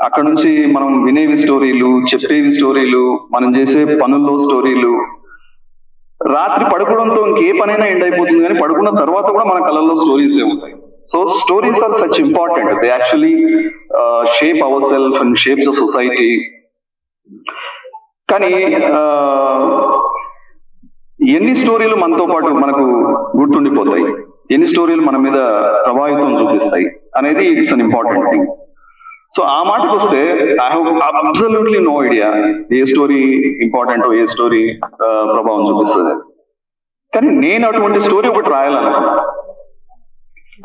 అక్కడ నుంచి మనం వినేవి స్టోరీలు, చెప్పేవి స్టోరీలు, మనం చేసే పనుల్లో స్టోరీలు, రాత్రి పడుకోవడంతో ఇంకే పనైనా ఎండ్ అయిపోతుంది, కానీ పడుకున్న తర్వాత కూడా మన కళ్ళల్లో స్టోరీసే ఉంటాయి. So stories are such important. They actually shape our self and shape the society. కానీ ఎన్ని స్టోరీలు మనతో పాటు మనకు గుర్తుండిపోతాయి, ఎన్ని స్టోరీలు మన మీద ప్రభావితం చూపిస్తాయి అనేది it's an important thing. So ఆ మాటకు వస్తే I have absolutely no idea ఏ స్టోరీ ఇంపార్టెంట్, ఏ స్టోరీ ప్రభావం చూపిస్తుంది. కానీ నేను అటువంటి స్టోరీ ఒకటి రాయాలనుకున్నా,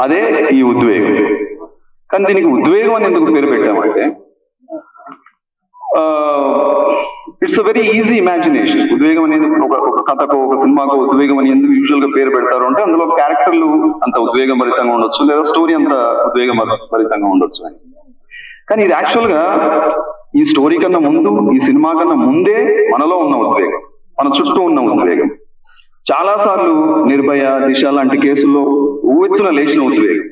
అదే ఈ ఉద్వేగం. కానీ దీనికి ఉద్వేగం అని ఎందుకు పేరు పెట్టామంటే it's a very easy imagination. ఉద్వేగం అనేది ఒక కథకు, ఒక సినిమాకు ఉద్వేగం అని ఎందుకు యూజువల్ గా పేరు పెడతారు అంటే అందులో క్యారెక్టర్లు అంత ఉద్వేగం భరితంగా ఉండొచ్చు, లేదా స్టోరీ అంత ఉద్వేగం భరితంగా ఉండొచ్చు అని. కానీ ఇది యాక్చువల్ గా ఈ స్టోరీ కన్నా ముందు, ఈ సినిమా కన్నా ముందే మనలో ఉన్న ఉద్వేగం, మన చుట్టూ ఉన్న ఉద్వేగం. చాలా సార్లు నిర్భయ, దిశ లాంటి కేసుల్లో ఉవ్వెత్తున లేచిన ఉద్వేగం,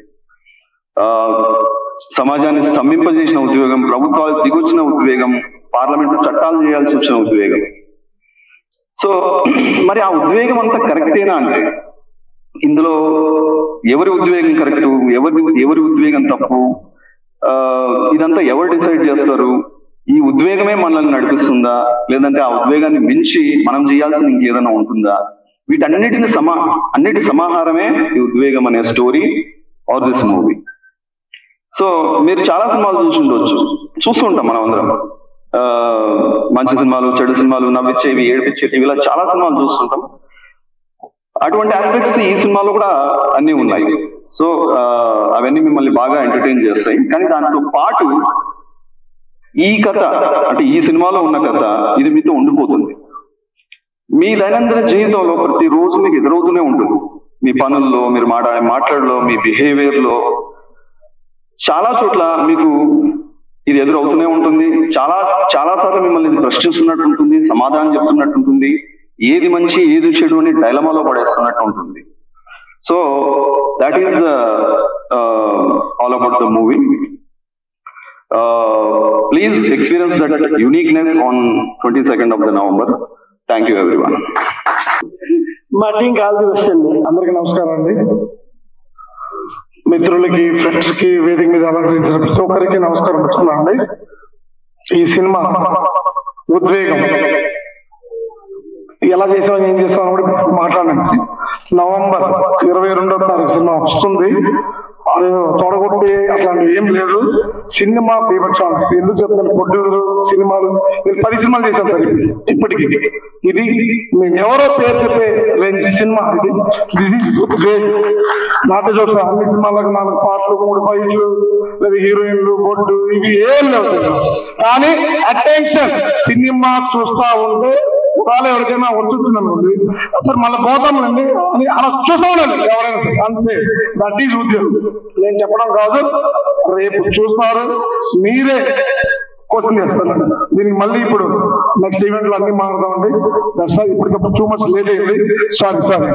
సమాజాన్ని స్తంభింపజేసిన ఉద్వేగం, ప్రభుత్వాలు దిగొచ్చిన ఉద్వేగం, పార్లమెంట్ చట్టాలు చేయాల్సి వచ్చిన ఉద్వేగం. సో మరి ఆ ఉద్వేగం అంతా కరెక్టేనా అంటే ఇందులో ఎవరి ఉద్వేగం కరెక్ట్, ఎవరి ఉద్వేగం తప్పు, ఇదంతా ఎవరు డిసైడ్ చేస్తారు? ఈ ఉద్వేగమే మనల్ని నడిపిస్తుందా, లేదంటే ఆ ఉద్వేగాన్ని మించి మనం చేయాల్సింది ఇంకేదైనా ఉంటుందా? అన్నిటి సమాహారమే ఈ ఉద్వేగం అనే story or this movie. So మీరు చాలా సినిమాలు చూస్తూ ఉంటాం మనం అందరం. మంచి సినిమాలు, చెడు సినిమాలు, నవ్విచ్చేవి, ఏడిపించేవి, ఇలా చాలా సినిమాలు చూస్తుంటాం. అటువంటి ఆస్పెక్ట్స్ ఈ సినిమాలో కూడా అన్నీ ఉన్నాయి. సో అవన్నీ మిమ్మల్ని బాగా ఎంటర్టైన్ చేస్తాయి. కానీ దాంతో పాటు ఈ కథ, అంటే ఈ సినిమాలో ఉన్న కథ, ఇది మీతో ఉండిపోతుంది. మీ దైనందిన జీవితంలో ప్రతిరోజు మీకు ఎదురవుతూనే ఉంటుంది. మీ పనుల్లో, మీరు మాట్లాడలో, మీ బిహేవియర్లో చాలా చోట్ల మీకు ఇది ఎదురవుతూనే ఉంటుంది. చాలా సార్లు మిమ్మల్ని ఇది ప్రశ్నిస్తున్నట్టు ఉంటుంది, సమాధానం చెప్తున్నట్టు ఉంటుంది, ఏది మంచి ఏది చెడు అని డైలమాలో పడేస్తున్నట్టు ఉంటుంది. So that is all about the movie. Please experience that uniqueness on 22nd of the November. Thank you everyone. మా టీం కాల్ అండి. అందరికీ నమస్కారం అండి. మిత్రులకి, ఫ్రెండ్స్ కి, వేదిక మీద అలంకరించిన ప్రతి ఒక్కరికి నమస్కారం పెడుతున్నా అండి. ఈ సినిమా ఉద్వేగం ఎలా చేసామని, ఏం చేస్తామని కూడా మాట్లాడండి. నవంబర్ 22వ తారీఖు సినిమా వస్తుంది. అది తొడగొట్టి అట్లాంటివి ఏం లేదు. సినిమా బీభత్సం. ఎందుకు చెప్తాను, ప్రొడ్యూసర్ సినిమాలు నేను 10 సినిమాలు చేశాను సార్ ఇప్పటికి. ఇది మేము ఎవరో పేరు చెప్పే రేంజ్ సినిమా ఇది. This is great. నాట్య చూస్తాం అన్ని సినిమాలకు 4 పాటలు, 3 ఫైట్లు, లేదా హీరోయిన్లు, బొడ్డు, ఇవి ఏం లేవు. కానీ అటెన్షన్ సినిమా చూస్తా ఉంటే ఒకవేళ ఎవరికైనా వచ్చుతుందనుకోండి, సార్ మళ్ళీ పోతామండి అని అలా చూస్తూ ఉండాలి ఎవరైనా. అంతే, దట్ ఈజ్ ఉద్యోగం. నేను చెప్పడం కాదు, రేపు చూస్తారు, మీరే క్వశ్చన్ చేస్తారు. దీనికి మళ్ళీ ఇప్పుడు నెక్స్ట్ ఈవెంట్లు అన్ని మారుదామండి. దట్స్ ఇప్పటికప్పుడు టూ మచ్ లేట్ అయింది. సారీ.